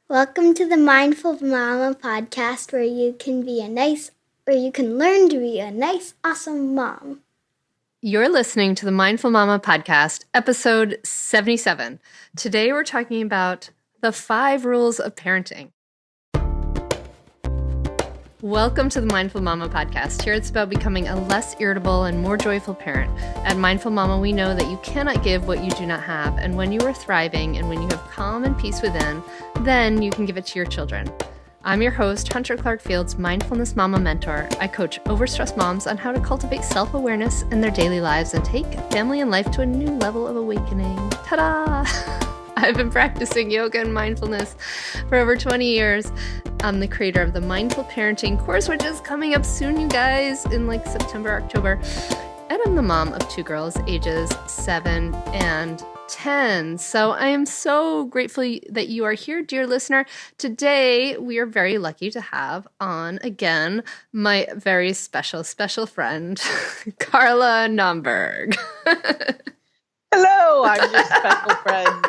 Welcome to the Mindful Mama podcast, where you can learn to be a nice, awesome mom. You're listening to the Mindful Mama podcast, episode 77. Today we're talking about the 5 rules of parenting. Welcome to the Mindful Mama podcast. Here it's about becoming a less irritable and more joyful parent. At Mindful Mama, we know that you cannot give what you do not have, and when you are thriving and when you have calm and peace within, then you can give it to your children. I'm your host, Hunter Clarke-FIELDS, Mindfulness Mama Mentor. I coach overstressed moms on how to cultivate self-awareness in their daily lives and take family and life to a new level of awakening. Ta-da! I've been practicing yoga and mindfulness for over 20 years. I'm the creator of the Mindful Parenting course, which is coming up soon, you guys, in September, October. And I'm the mom of 2 girls, ages 7 and 10. So I am so grateful that you are here, dear listener. Today, we are very lucky to have on again my very special friend, Carla Naumburg. Hello, I'm your special friend,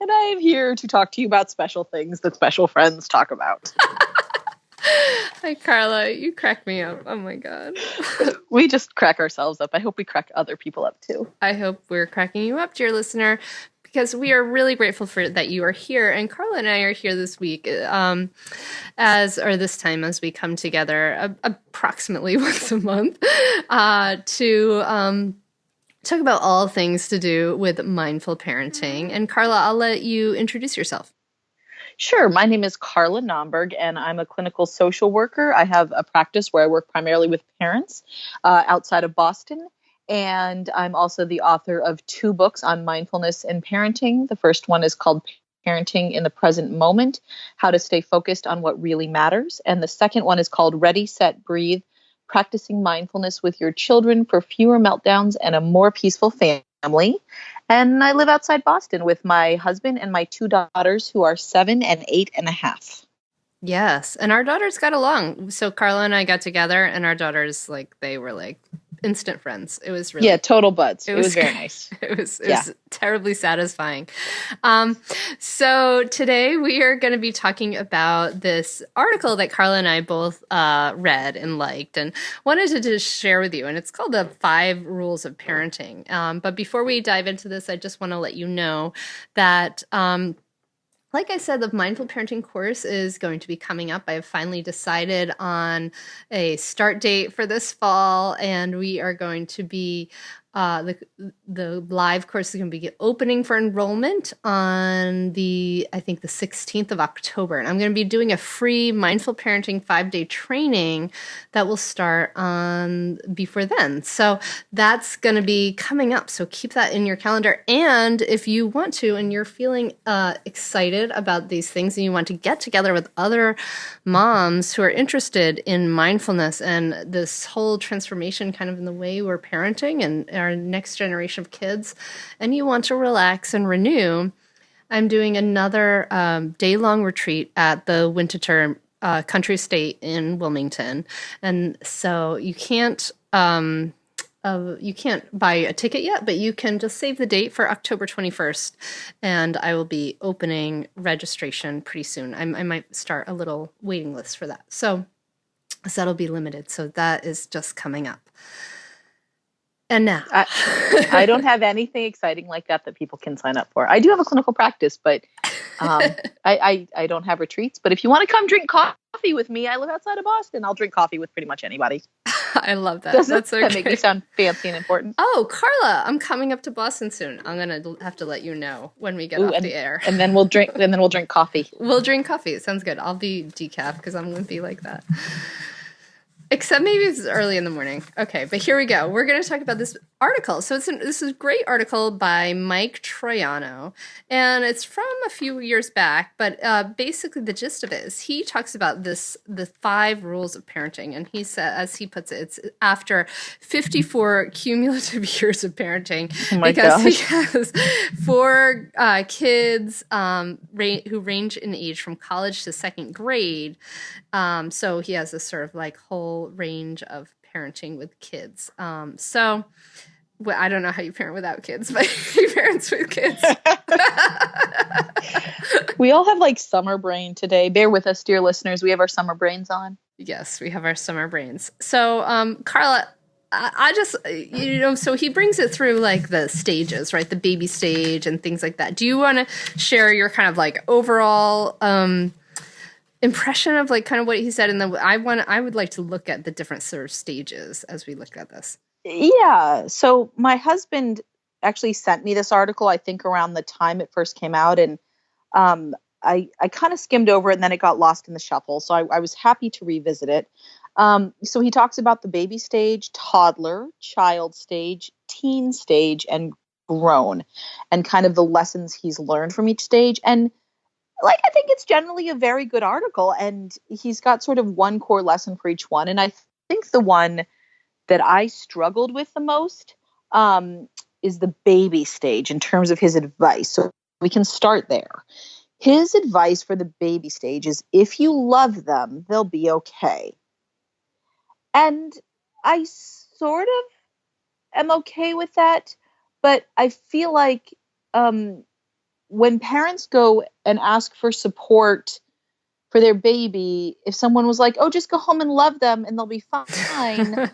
and I am here to talk to you about special things that special friends talk about. Hi, Carla. You crack me up. Oh, my God. We just crack ourselves up. I hope we crack other people up, too. I hope we're cracking you up, dear listener, because we are really grateful for that you are here. And Carla and I are here this week, this time as we come together approximately once a month to talk about all things to do with mindful parenting. And Carla, I'll let you introduce yourself. Sure. My name is Carla Naumburg, and I'm a clinical social worker. I have a practice where I work primarily with parents outside of Boston. And I'm also the author of 2 books on mindfulness and parenting. The first one is called Parenting in the Present Moment, How to Stay Focused on What Really Matters. And the second one is called Ready, Set, Breathe, Practicing Mindfulness with Your Children for Fewer Meltdowns and a More Peaceful Family. And I live outside Boston with my husband and my 2 daughters who are 7 and 8.5. Yes. And our daughters got along. So Carla and I got together, and our daughters, they were instant friends. It was really total buds. It was very nice. It was terribly satisfying. So today we are going to be talking about this article that Carla and I both read and liked and wanted to just share with you. And it's called the 5 Rules of Parenting. But before we dive into this, I just want to let you know that like I said, the Mindful Parenting course is going to be coming up. I have finally decided on a start date for this fall, and we are going to be the live course is going to be opening for enrollment on the 16th of October. And I'm going to be doing a free Mindful Parenting 5-day training that will start on before then. So that's going to be coming up. So keep that in your calendar. And if you want to, and you're feeling excited about these things and you want to get together with other moms who are interested in mindfulness and this whole transformation kind of in the way we're parenting and our next generation of kids, and you want to relax and renew, I'm doing another day-long retreat at the Winterthur Country Estate in Wilmington. And so you can't buy a ticket yet, but you can just save the date for October 21st, and I will be opening registration pretty soon. I might start a little waiting list for that. So that'll be limited. So that is just coming up. And now I don't have anything exciting like that people can sign up for. I do have a clinical practice, but I don't have retreats. But if you want to come drink coffee with me, I live outside of Boston. I'll drink coffee with pretty much anybody. I love that. That's okay. That make me sound fancy and important. Oh, Carla, I'm coming up to Boston soon. I'm gonna have to let you know when we get off the air. And then we'll drink. Coffee. We'll drink coffee. It sounds good. I'll be decaf because I'm wimpy like that. Except maybe it's early in the morning. Okay, but here we go. We're going to talk about this article. So this is a great article by Mike Troiano, and it's from a few years back, but basically the gist of it is he talks about the 5 rules of parenting, and he said, as he puts it, it's after 54 cumulative years of parenting, because he has 4 kids who range in age from college to 2nd grade. So he has this sort of whole range of parenting with kids. So well, I don't know how you parent without kids, but he parents with kids. We all have like summer brain today. Bear with us, dear listeners. We have our summer brains on. Yes, we have our summer brains. So, Carla, I just, so he brings it through like the stages, right? The baby stage and things like that. Do you want to share your kind of like overall impression of like kind of what he said? And then I would like to look at the different sort of stages as we look at this. Yeah. So my husband actually sent me this article, I think around the time it first came out. And I kind of skimmed over it and then it got lost in the shuffle. So I was happy to revisit it. So he talks about the baby stage, toddler, child stage, teen stage, and grown, and kind of the lessons he's learned from each stage. And like, I think it's generally a very good article, and he's got sort of one core lesson for each one. And I think the one that I struggled with the most is the baby stage in terms of his advice. So we can start there. His advice for the baby stage is, if you love them, they'll be okay. And I sort of am okay with that, but I feel like when parents go and ask for support for their baby, if someone was like, oh, just go home and love them and they'll be fine.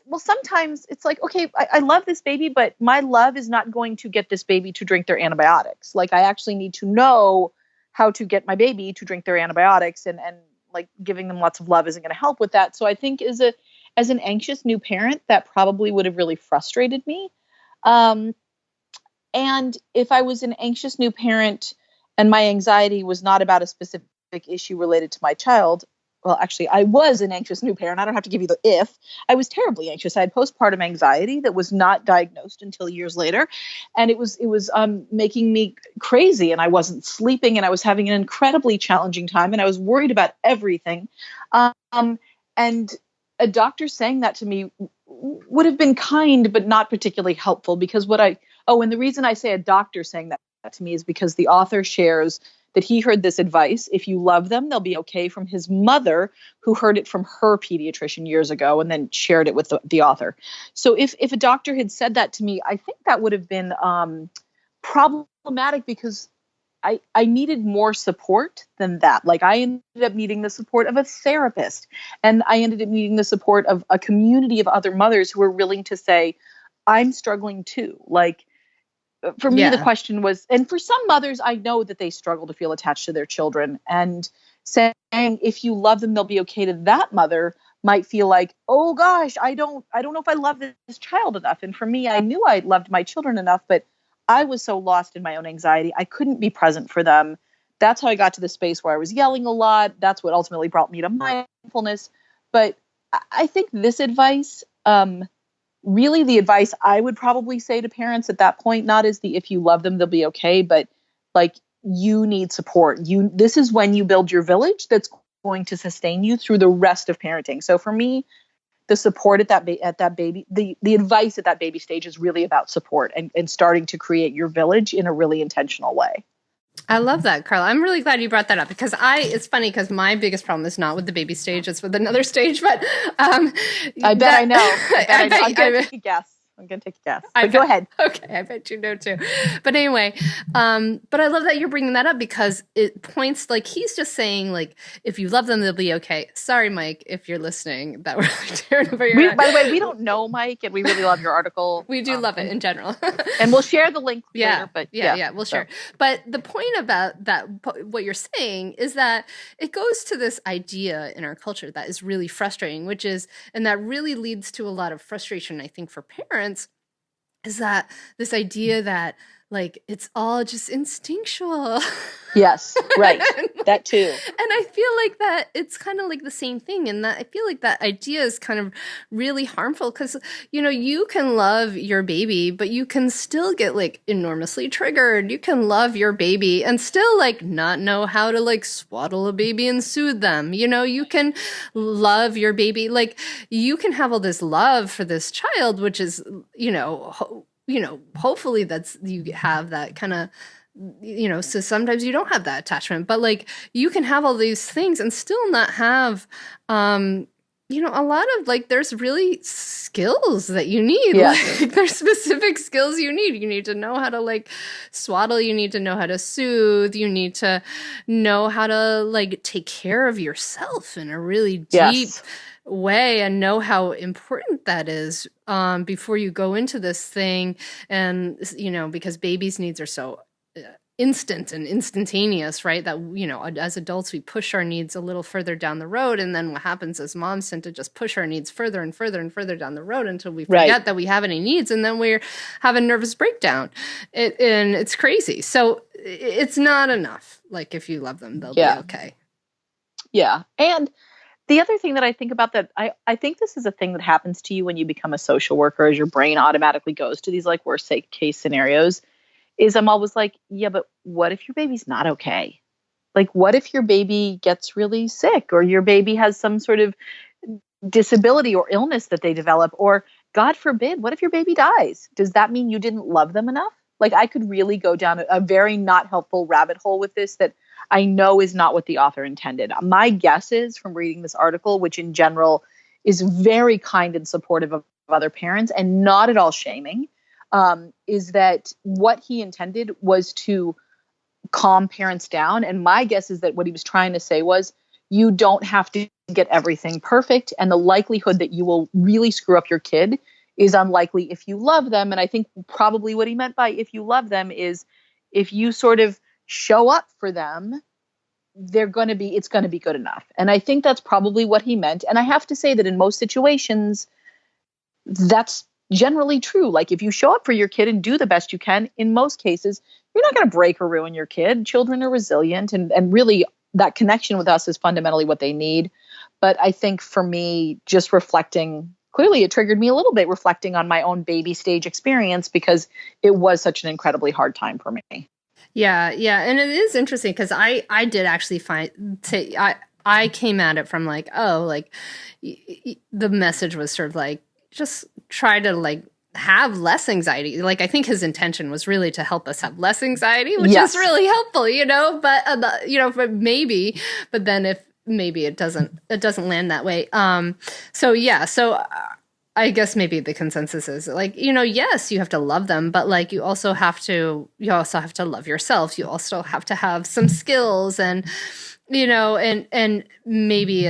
Well, sometimes it's like, okay, I love this baby, but my love is not going to get this baby to drink their antibiotics. Like, I actually need to know how to get my baby to drink their antibiotics, and like giving them lots of love isn't going to help with that. So I think as an anxious new parent, that probably would have really frustrated me. And if I was an anxious new parent and my anxiety was not about a specific issue related to my child, well, actually, I was an anxious new parent. I don't have to give you the if. I was terribly anxious. I had postpartum anxiety that was not diagnosed until years later. And it was making me crazy, and I wasn't sleeping, and I was having an incredibly challenging time, and I was worried about everything. And a doctor saying that to me would have been kind, but not particularly helpful, because and the reason I say a doctor saying that to me is because the author shares that he heard this advice, if you love them, they'll be okay, from his mother, who heard it from her pediatrician years ago and then shared it with the author. So if a doctor had said that to me, I think that would have been problematic, because I needed more support than that. Like, I ended up needing the support of a therapist, and I ended up needing the support of a community of other mothers who were willing to say, I'm struggling too. Like, for me, the question was, and for some mothers, I know that they struggle to feel attached to their children, and saying, if you love them, they'll be okay, to that mother might feel like, oh gosh, I don't know if I love this child enough. And for me, I knew I loved my children enough, but I was so lost in my own anxiety, I couldn't be present for them. That's how I got to the space where I was yelling a lot. That's what ultimately brought me to mindfulness. But I think this advice, really the advice I would probably say to parents at that point, not is the, if you love them, they'll be okay, but like, you need support. This is when you build your village that's going to sustain you through the rest of parenting. So for me, the support at that baby, the advice at that baby stage is really about support and starting to create your village in a really intentional way. I love that, Carla. I'm really glad you brought that up, because it's funny, because my biggest problem is not with the baby stage, it's with another stage, but I bet I know. I'm going to take a guess. But go ahead. Okay, I bet you know too. But anyway, but I love that you're bringing that up, because it points, like, he's just saying, like, if you love them, they'll be okay. Sorry, Mike, if you're listening, that really tearing over your head. By the way, we don't know Mike, and we really love your article. We do love it in general. And we'll share the link later. But we'll share. But the point about that, what you're saying, is that it goes to this idea in our culture that is really frustrating, and that really leads to a lot of frustration, I think, for parents, is that this idea that, like, it's all just instinctual. Yes, right. That too. And I feel like that it's kind of like the same thing, and that I feel like that idea is kind of really harmful, because, you can love your baby, but you can still get, like, enormously triggered. You can love your baby and still, like, not know how to, like, swaddle a baby and soothe them. You can love your baby. Like, you can have all this love for this child, which is, hopefully you have that kind of, so sometimes you don't have that attachment, but, like, you can have all these things and still not have, a lot of like, there's really skills that you need. Yes. Like, there's specific skills you need. You need to know how to like swaddle. You need to know how to soothe. You need to know how to like take care of yourself in a really deep way and know how important that is before you go into this thing. And, because babies' needs are so instant and instantaneous, right? That, as adults, we push our needs a little further down the road. And then what happens is moms tend to just push our needs further and further and further down the road until we forget that we have any needs. And then we have a nervous breakdown. And it's crazy. So it's not enough. Like, if you love them, they'll be okay. Yeah. And the other thing that I think about that, I think this is a thing that happens to you when you become a social worker, as your brain automatically goes to these like worst case scenarios, is I'm always like, yeah, but what if your baby's not okay? Like, what if your baby gets really sick, or your baby has some sort of disability or illness that they develop, or God forbid, what if your baby dies? Does that mean you didn't love them enough? Like, I could really go down a very not helpful rabbit hole with this that I know is not what the author intended. My guess is, from reading this article, which in general is very kind and supportive of other parents and not at all shaming, is that what he intended was to calm parents down. And my guess is that what he was trying to say was, you don't have to get everything perfect. And the likelihood that you will really screw up your kid is unlikely if you love them. And I think probably what he meant by if you love them is if you sort of show up for them, it's going to be good enough. And I think that's probably what he meant. And I have to say that in most situations, that's generally true. Like, if you show up for your kid and do the best you can, in most cases, you're not going to break or ruin your kid. Children are resilient, and really that connection with us is fundamentally what they need. But I think for me, just reflecting, clearly it triggered me a little bit reflecting on my own baby stage experience, because it was such an incredibly hard time for me. Yeah. And it is interesting because I did actually I came at it from like, the message was sort of like, just try to like have less anxiety. Like, I think his intention was really to help us have less anxiety, which is really helpful, but then if maybe it doesn't land that way. So I guess maybe the consensus is like, yes, you have to love them, but like you also have to love yourself. You also have to have some skills, and and maybe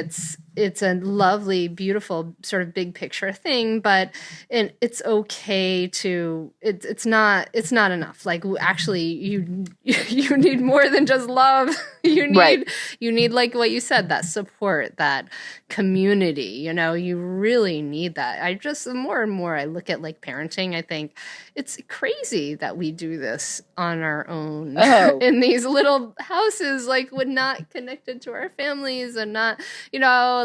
it's a lovely, beautiful sort of big picture thing, but it's okay to, it's not enough. Like, actually you need more than just love. You need like what you said, that support, that community, you really need that. The more and more I look at like parenting, I think it's crazy that we do this on our own in these little houses, like when not connected to our families and not,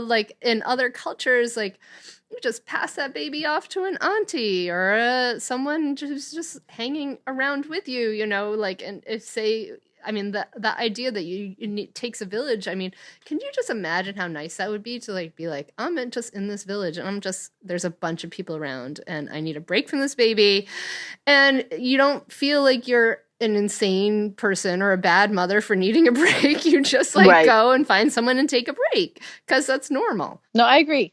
like in other cultures, like you just pass that baby off to an auntie or someone who's just hanging around with you, like, and the idea that it takes a village. I mean, can you just imagine how nice that would be to like be like, I'm just in this village and there's a bunch of people around and I need a break from this baby, and you don't feel like you're an insane person or a bad mother for needing a break. You just go and find someone and take a break because that's normal. No, I agree.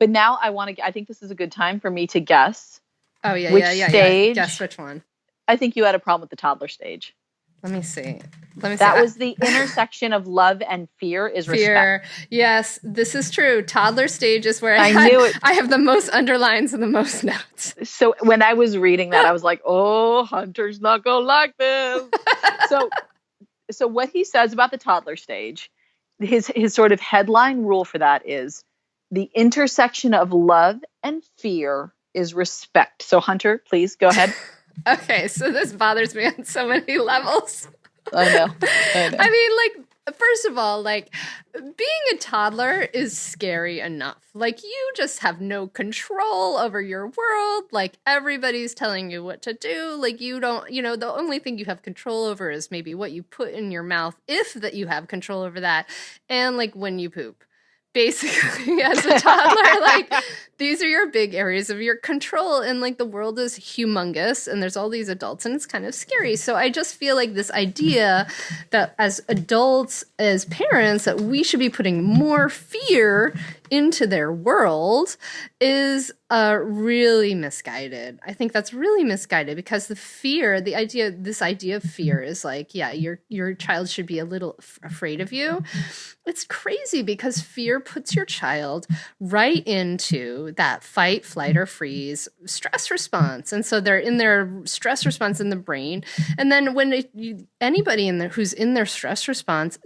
But now I think this is a good time for me to guess. Oh yeah, which stage. Guess which one. I think you had a problem with the toddler stage. Let me see. That was the intersection of love and fear is respect. Yes, this is true. Toddler stage is where I have the most underlines and the most notes. So when I was reading that, I was like, oh, Hunter's not going to like this. So what he says about the toddler stage, his sort of headline rule for that is the intersection of love and fear is respect. So Hunter, please go ahead. Okay, so this bothers me on so many levels. I know. I mean, like, first of all, like, being a toddler is scary enough. Like, you just have no control over your world. Like, everybody's telling you what to do. Like, you don't, the only thing you have control over is maybe what you put in your mouth, if that you have control over that, and, like, when you poop. basically as a toddler, like these are your big areas of your control, and like the world is humongous and there's all these adults and it's kind of scary. So I just feel like this idea that as adults, as parents, that we should be putting more fear into their world is really misguided. I think that's really misguided, because the fear, this idea of fear is like, yeah, your child should be a little afraid of you. It's crazy, because fear puts your child right into that fight, flight, or freeze stress response. And so they're in their stress response in the brain. And then when anybody who's in their stress response,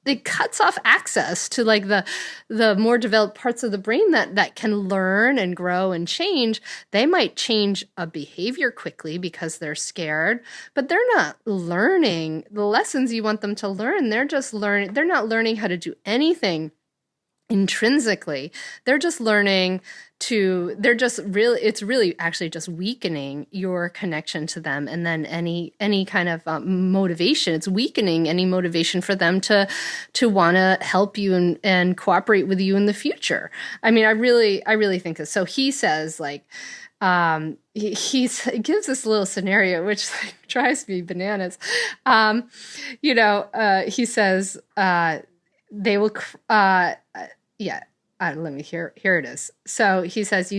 it cuts off access to like the more developed parts of the brain that can learn and grow and change. They might change a behavior quickly because they're scared, but they're not learning the lessons you want them to learn. They're not learning how to do anything intrinsically. They're just learning it's really actually just weakening your connection to them. And then any kind of motivation, it's weakening any motivation for them to want to help you and cooperate with you in the future. I mean, I really think this. So he says, like, he gives this little scenario, which like, drives me bananas. He says, they will, let me here it is. So he says,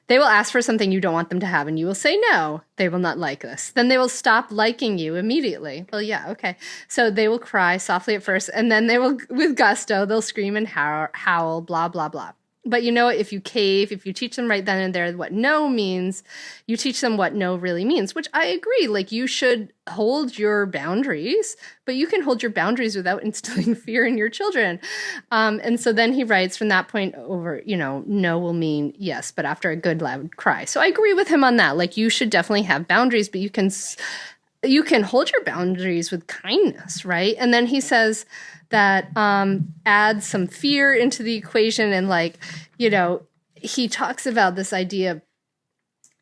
they will ask for something you don't want them to have, and you will say no. They will not like this. Then they will stop liking you immediately. Well, yeah, okay. So they will cry softly at first, and then they will, with gusto, they'll scream and howl, blah, blah, blah. But if you teach them right then and there what no means, you teach them what no really means, which I agree. Like, you should hold your boundaries, but you can hold your boundaries without instilling fear in your children. And so then he writes, from that point over, no will mean yes, but after a good loud cry. So I agree with him on that. Like, you should definitely have boundaries, but you can hold your boundaries with kindness, right? And then he says that add some fear into the equation, and he talks about this idea.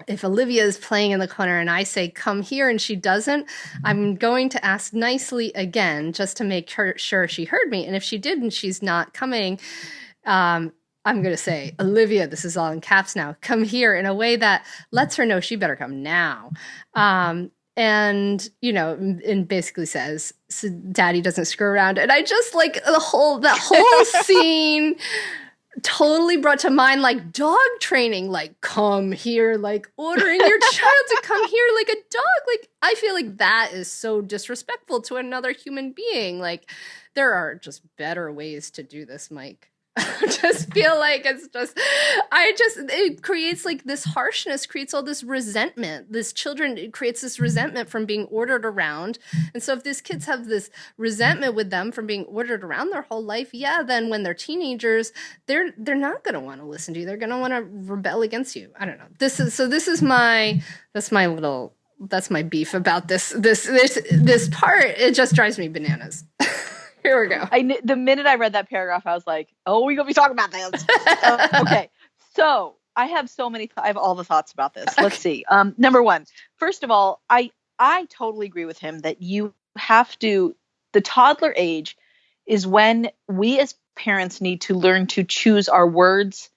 If Olivia is playing in the corner and I say, come here, and she doesn't, I'm going to ask nicely again just to make sure she heard me. And if she did and she's not coming, I'm going to say, Olivia, this is all in caps now, come here, in a way that lets her know she better come now. And basically says, so Daddy doesn't screw around. And I just like that whole scene totally brought to mind like dog training, like come here, like ordering your child to come here like a dog. Like, I feel like that is so disrespectful to another human being. Like, there are just better ways to do this, Mike. I just feel like it creates like this harshness, creates all this resentment. It creates this resentment from being ordered around. And so if these kids have this resentment with them from being ordered around their whole life, then when they're teenagers, they're not going to want to listen to you. They're going to want to rebel against you. I don't know. That's my beef about this part. It just drives me bananas. Here we go. The minute I read that paragraph, I was like, oh, we're going to be talking about this. Okay. So I have I have all the thoughts about this. Let's see. Number one, first of all, I totally agree with him that you have to, the toddler age is when we as parents need to learn to choose our words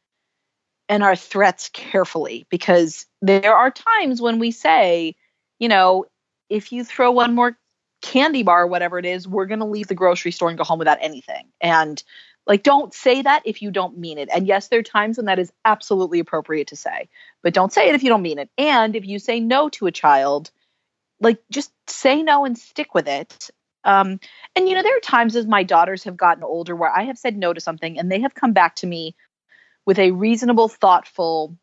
and our threats carefully, because there are times when we say, if you throw one more candy bar or whatever it is, we're going to leave the grocery store and go home without anything. And like, don't say that if you don't mean it. And yes, there are times when that is absolutely appropriate to say, but don't say it if you don't mean it. And if you say no to a child, like, just say no and stick with it. And there are times as my daughters have gotten older where I have said no to something and they have come back to me with a reasonable, thoughtful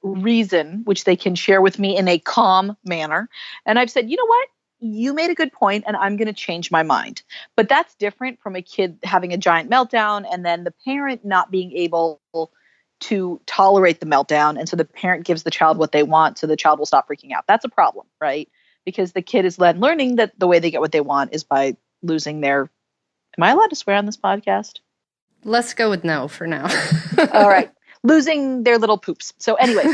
reason, which they can share with me in a calm manner. And I've said, you know what? You made a good point and I'm going to change my mind. But that's different from a kid having a giant meltdown and then the parent not being able to tolerate the meltdown. And so the parent gives the child what they want so the child will stop freaking out. That's a problem, right? Because the kid is learning that the way they get what they want is by losing their, am I allowed to swear on this podcast? Let's go with no for now. All right. Losing their little poops. So anyway,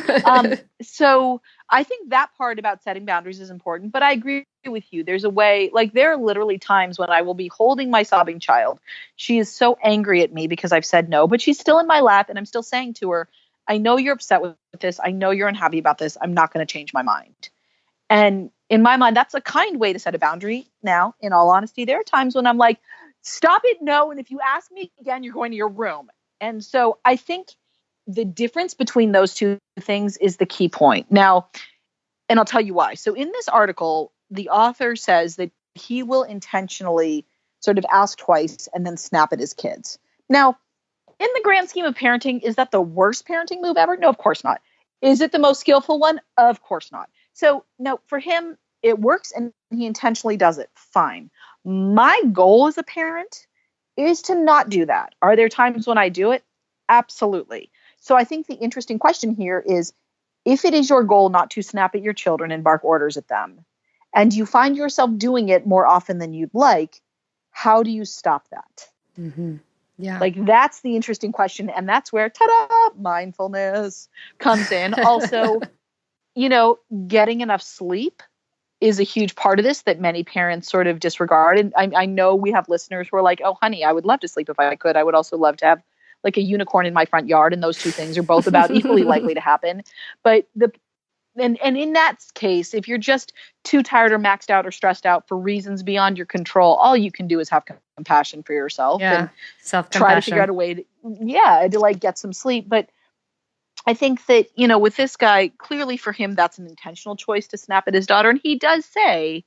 I think that part about setting boundaries is important, but I agree with you. There's a way, like there are literally times when I will be holding my sobbing child. She is so angry at me because I've said no, but she's still in my lap and I'm still saying to her, I know you're upset with this. I know you're unhappy about this. I'm not going to change my mind. And in my mind, that's a kind way to set a boundary. Now, in all honesty, there are times when I'm like, stop it, no. And if you ask me again, you're going to your room. And so I think the difference between those two things is the key point. Now, and I'll tell you why. So in this article, the author says that he will intentionally sort of ask twice and then snap at his kids. Now, in the grand scheme of parenting, is that the worst parenting move ever? No, of course not. Is it the most skillful one? Of course not. So no, for him, it works and he intentionally does it. Fine. My goal as a parent is to not do that. Are there times when I do it? Absolutely. So I think the interesting question here is, if it is your goal not to snap at your children and bark orders at them, and you find yourself doing it more often than you'd like, how do you stop that? Mm-hmm. Yeah. Like that's the interesting question. And that's where, ta-da, mindfulness comes in. Also, getting enough sleep is a huge part of this that many parents sort of disregard. And I know we have listeners who are like, oh, honey, I would love to sleep if I could. I would also love to have like a unicorn in my front yard. And those two things are both about equally likely to happen. But and in that case, if you're just too tired or maxed out or stressed out for reasons beyond your control, all you can do is have compassion for yourself and try to figure out a way to like get some sleep. But I think that, with this guy, clearly for him, that's an intentional choice to snap at his daughter. And he does say,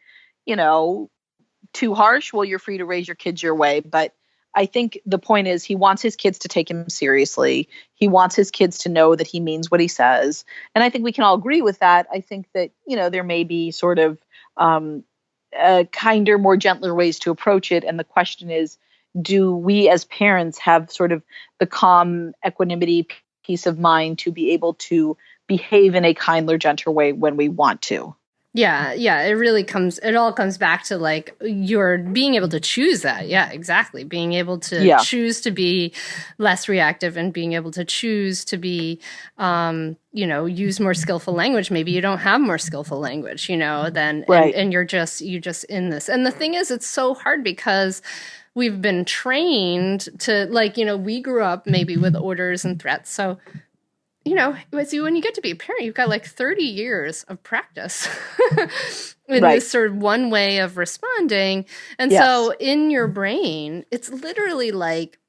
too harsh. Well, you're free to raise your kids your way. But I think the point is he wants his kids to take him seriously. He wants his kids to know that he means what he says. And I think we can all agree with that. I think that, there may be sort of kinder, more gentler ways to approach it. And the question is, do we as parents have sort of the calm equanimity, peace of mind to be able to behave in a kinder, gentler way when we want to? Yeah. It all comes back to like you're being able to choose that. Yeah, exactly. Being able to choose to be less reactive and being able to choose to be, use more skillful language. Maybe you don't have more skillful language, then, right. and you just in this. And the thing is, it's so hard because we've been trained to we grew up maybe with orders and threats. So, when you get to be a parent, you've got like 30 years of practice in this sort of one way of responding. And so in your brain, it's literally like,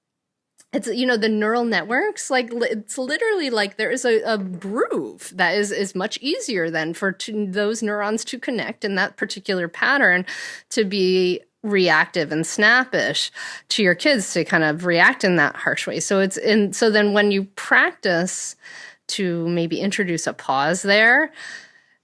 it's, the neural networks, like it's literally like there is a groove that is much easier than for those neurons to connect in that particular pattern to be reactive and snappish to your kids, to kind of react in that harsh way. So then when you practice to maybe introduce a pause there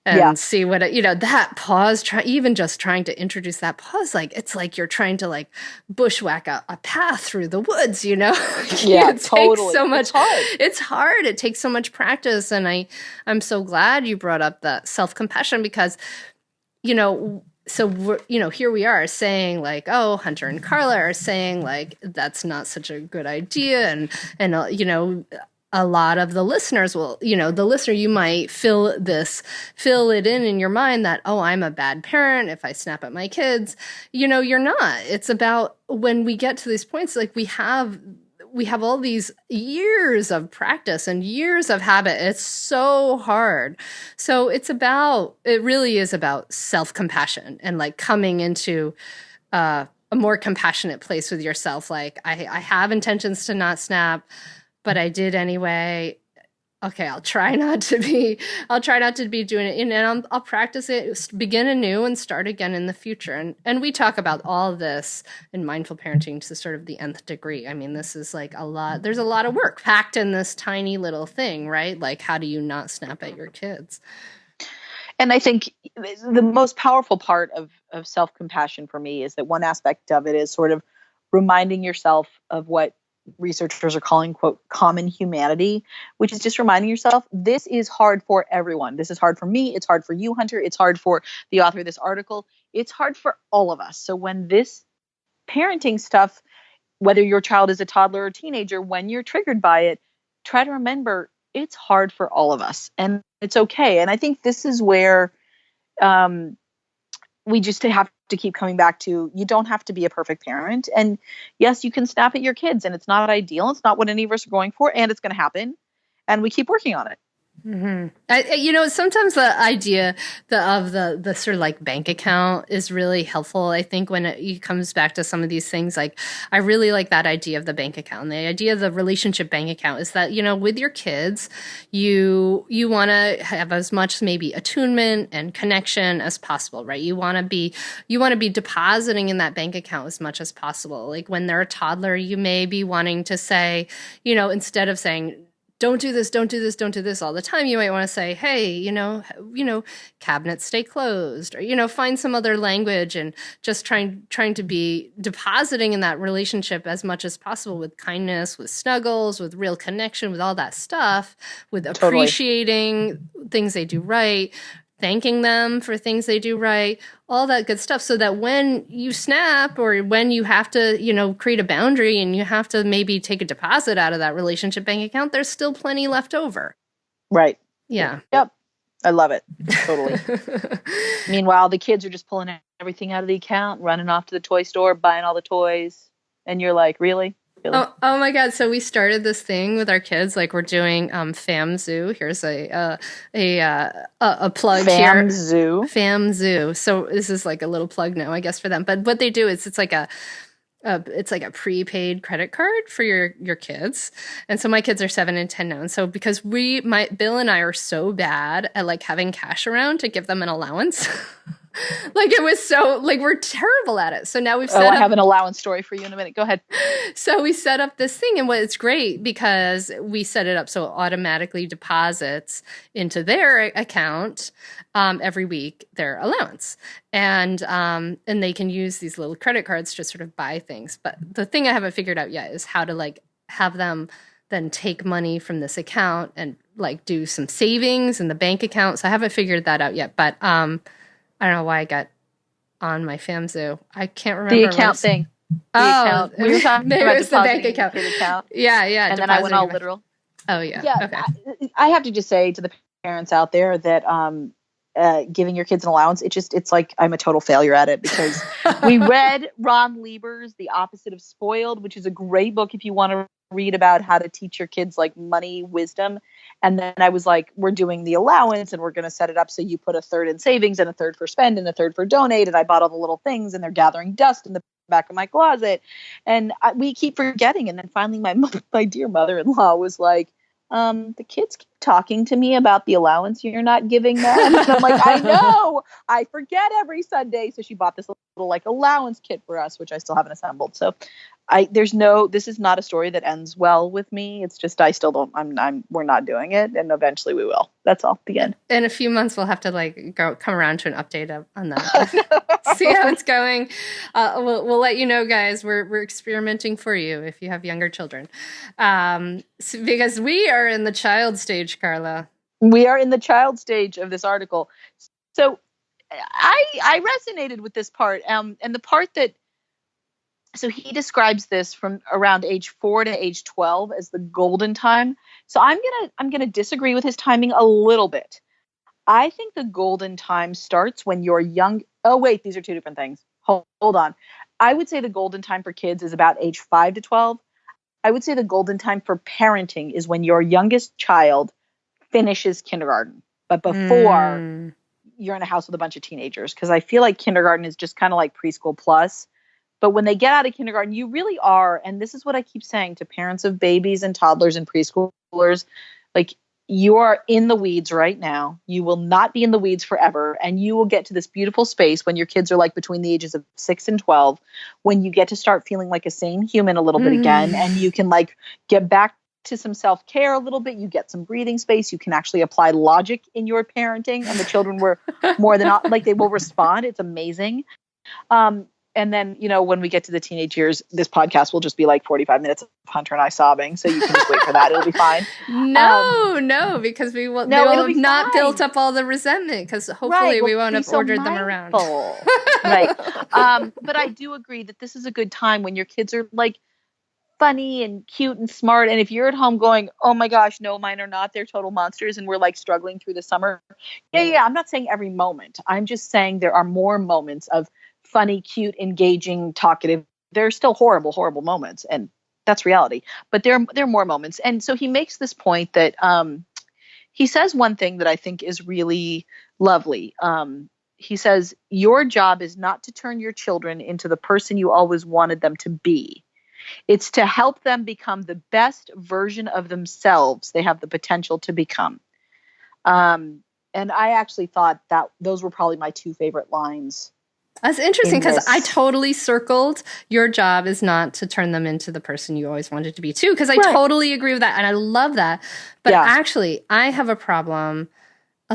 and see what that pause, even just trying to introduce that pause, like it's like you're trying to like bushwhack a path through the woods, it totally. Takes so much. It's hard. It takes so much practice. And I'm so glad you brought up that self-compassion because, so we're, here we are saying like, oh, Hunter and Carla are saying like, that's not such a good idea. And a lot of the listeners will, the listener, you might fill it in your mind that, oh, I'm a bad parent if I snap at my kids. You're not. It's about when we get to these points, like we have all these years of practice and years of habit. It's so hard. So it really is about self-compassion and like coming into a more compassionate place with yourself. Like I have intentions to not snap, but I did anyway. Okay, I'll try not to be doing it. And I'll practice it, begin anew and start again in the future. And we talk about all of this in mindful parenting to sort of the nth degree. I mean, this is like there's a lot of work packed in this tiny little thing, right? Like, how do you not snap at your kids? And I think the most powerful part of self-compassion for me is that one aspect of it is sort of reminding yourself of what researchers are calling, quote, common humanity, which is just reminding yourself this is hard for everyone. This is hard for me. It's hard for you, Hunter. It's hard for the author of this article. It's hard for all of us. So when this parenting stuff, whether your child is a toddler or teenager, when you're triggered by it, try to remember it's hard for all of us, and it's okay. And I think this is where we just have to keep coming back to, you don't have to be a perfect parent. And yes, you can snap at your kids, and it's not ideal. It's not what any of us are going for, and it's going to happen. And we keep working on it. Mm-hmm. Sometimes the idea of the sort of like bank account is really helpful. I think when it comes back to some of these things, like I really like that idea of the bank account. And the idea of the relationship bank account is that, with your kids, you want to have as much maybe attunement and connection as possible, right? You want to be depositing in that bank account as much as possible. Like when they're a toddler, you may be wanting to say, instead of saying, don't do this, don't do this, don't do this all the time, you might want to say, hey, cabinets stay closed, or, find some other language, and just trying to be depositing in that relationship as much as possible with kindness, with snuggles, with real connection, with all that stuff, with appreciating things they do right, thanking them for things they do right, all that good stuff, so that when you snap or when you have to, create a boundary and you have to maybe take a deposit out of that relationship bank account, there's still plenty left over. Right. Yeah. Yep. I love it. Totally. Meanwhile, the kids are just pulling everything out of the account, running off to the toy store, buying all the toys. And you're like, really? Oh my God. So we started this thing with our kids, like we're doing FamZoo. Here's a plug here. FamZoo. So this is like a little plug now, I guess, for them. But what they do is it's like a prepaid credit card for your kids. And so my kids are 7 and 10 now. And so because Bill and I are so bad at like having cash around to give them an allowance, like it was so, like we're terrible at it. So now we've set up. I have an allowance story for you in a minute. Go ahead. So we set up this thing, and it's great because we set it up so it automatically deposits into their account every week, their allowance. And they can use these little credit cards to sort of buy things. But the thing I haven't figured out yet is how to like have them then take money from this account and like do some savings in the bank account. So I haven't figured that out yet. But I don't know why I got on my FamZoo. I can't remember. The account thing. Account. We were talking about the bank account. Yeah. And then I went all literal. Oh, yeah. Yeah. Okay. I have to just say to the parents out there that giving your kids an allowance, it's like I'm a total failure at it, because we read Ron Lieber's The Opposite of Spoiled, which is a great book if you want to read about how to teach your kids like money wisdom. And then I was like, we're doing the allowance and we're going to set it up so you put a third in savings and a third for spend and a third for donate. And I bought all the little things, and they're gathering dust in the back of my closet. And we keep forgetting. And then finally my dear mother-in-law was like, the kids keep talking to me about the allowance you're not giving them. And I'm like, I know, I forget every Sunday. So she bought this little like allowance kit for us, which I still haven't assembled. So this is not a story that ends well with me. It's just, I still don't, we're not doing it. And eventually we will. That's all. The end. In a few months, we'll have to like come around to an update on that. See how it's going. We'll let you know, guys. We're experimenting for you if you have younger children. Because we are in the child stage, Carla. We are in the child stage of this article. So I resonated with this part. And the part that, so he describes this from around age 4 to age 12 as the golden time. So I'm gonna disagree with his timing a little bit. I think the golden time starts when you're young. Oh wait, these are two different things. Hold on. I would say the golden time for kids is about age 5 to 12. I would say the golden time for parenting is when your youngest child finishes kindergarten, but before you're in a house with a bunch of teenagers. Because I feel like kindergarten is just kind of like preschool plus. But when they get out of kindergarten, you really are, and this is what I keep saying to parents of babies and toddlers and preschoolers, like, you are in the weeds right now. You will not be in the weeds forever. And you will get to this beautiful space when your kids are like between the ages of 6 and 12, when you get to start feeling like a sane human a little bit again. And you can like get back to some self-care a little bit. You get some breathing space. You can actually apply logic in your parenting. And the children were more than like, they will respond. It's amazing. And then, when we get to the teenage years, this podcast will just be like 45 minutes of Hunter and I sobbing. So you can just wait for that. It'll be fine. No, because we will have not built up all the resentment, because hopefully we won't have ordered them around. Right. But I do agree that this is a good time when your kids are like funny and cute and smart. And if you're at home going, oh my gosh, no, mine are not, they're total monsters, and we're like struggling through the summer. Yeah. I'm not saying every moment. I'm just saying there are more moments of funny, cute, engaging, talkative. There are still horrible moments, and that's reality. But there are more moments. And so he makes this point that he says one thing that I think is really lovely. He says, your job is not to turn your children into the person you always wanted them to be. It's to help them become the best version of themselves they have the potential to become. And I actually thought that those were probably my two favorite lines. That's interesting because I totally circled your job is not to turn them into the person you always wanted to be too, because I totally agree with that. And I love that. But actually, I have a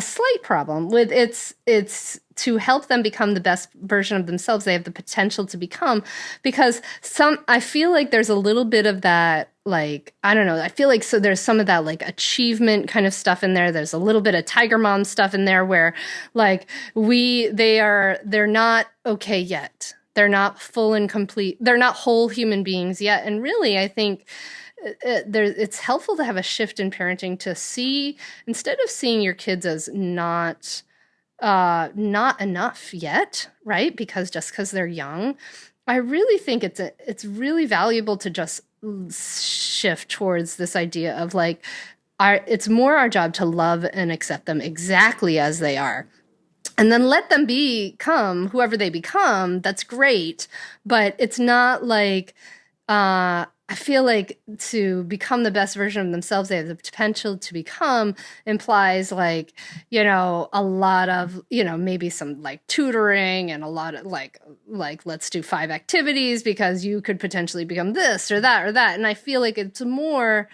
slight problem with it's to help them become the best version of themselves they have the potential to become, because I feel like there's a little bit of that, like, I don't know, I feel like so there's some of that like achievement kind of stuff in there. There's a little bit of Tiger Mom stuff in there where like they're not okay yet. They're not full and complete. They're not whole human beings yet. And really, I think it's helpful to have a shift in parenting to see, instead of seeing your kids as not enough yet, right? Because they're young, I really think it's really valuable to just shift towards this idea of like, it's more our job to love and accept them exactly as they are. And then let them become whoever they become. That's great. But it's not like, I feel like to become the best version of themselves they have the potential to become implies like, you know, a lot of, you know, maybe some like tutoring and a lot of like let's do 5 activities because you could potentially become this or that or that. And I feel like it's more,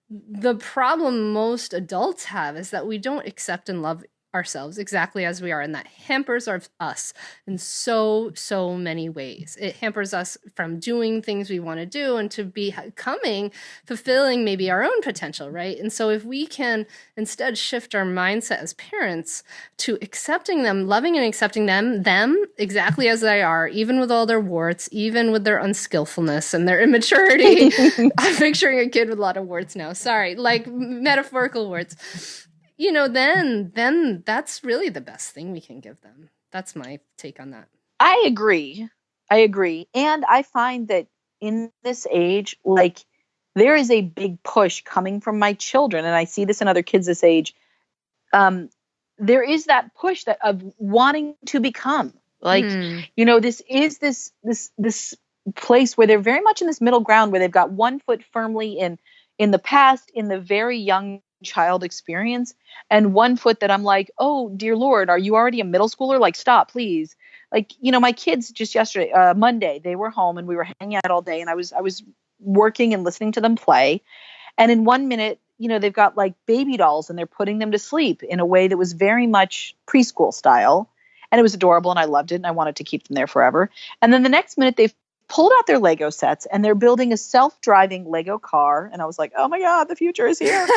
the problem most adults have is that we don't accept and love ourselves exactly as we are, and that hampers us in so many ways. It hampers us from doing things we want to do and to becoming, fulfilling maybe our own potential, right? And so if we can instead shift our mindset as parents to accepting them, loving and accepting them exactly as they are, even with all their warts, even with their unskillfulness and their immaturity. I'm picturing a kid with a lot of warts now. Sorry, like metaphorical warts. You know, then that's really the best thing we can give them. That's my take on that. I agree. And I find that in this age, like, there is a big push coming from my children, and I see this in other kids this age. There is that push of wanting to become. Like, you know, this is this place where they're very much in this middle ground where they've got one foot firmly in the past, in the very young child experience, and one foot that I'm like, oh dear Lord, are you already a middle schooler? Like, stop, please. Like, you know, my kids just yesterday, Monday, they were home and we were hanging out all day, and I was working and listening to them play. And in 1 minute, you know, they've got like baby dolls and they're putting them to sleep in a way that was very much preschool style. And it was adorable and I loved it and I wanted to keep them there forever. And then the next minute they've pulled out their Lego sets and they're building a self-driving Lego car. And I was like, oh my God, the future is here.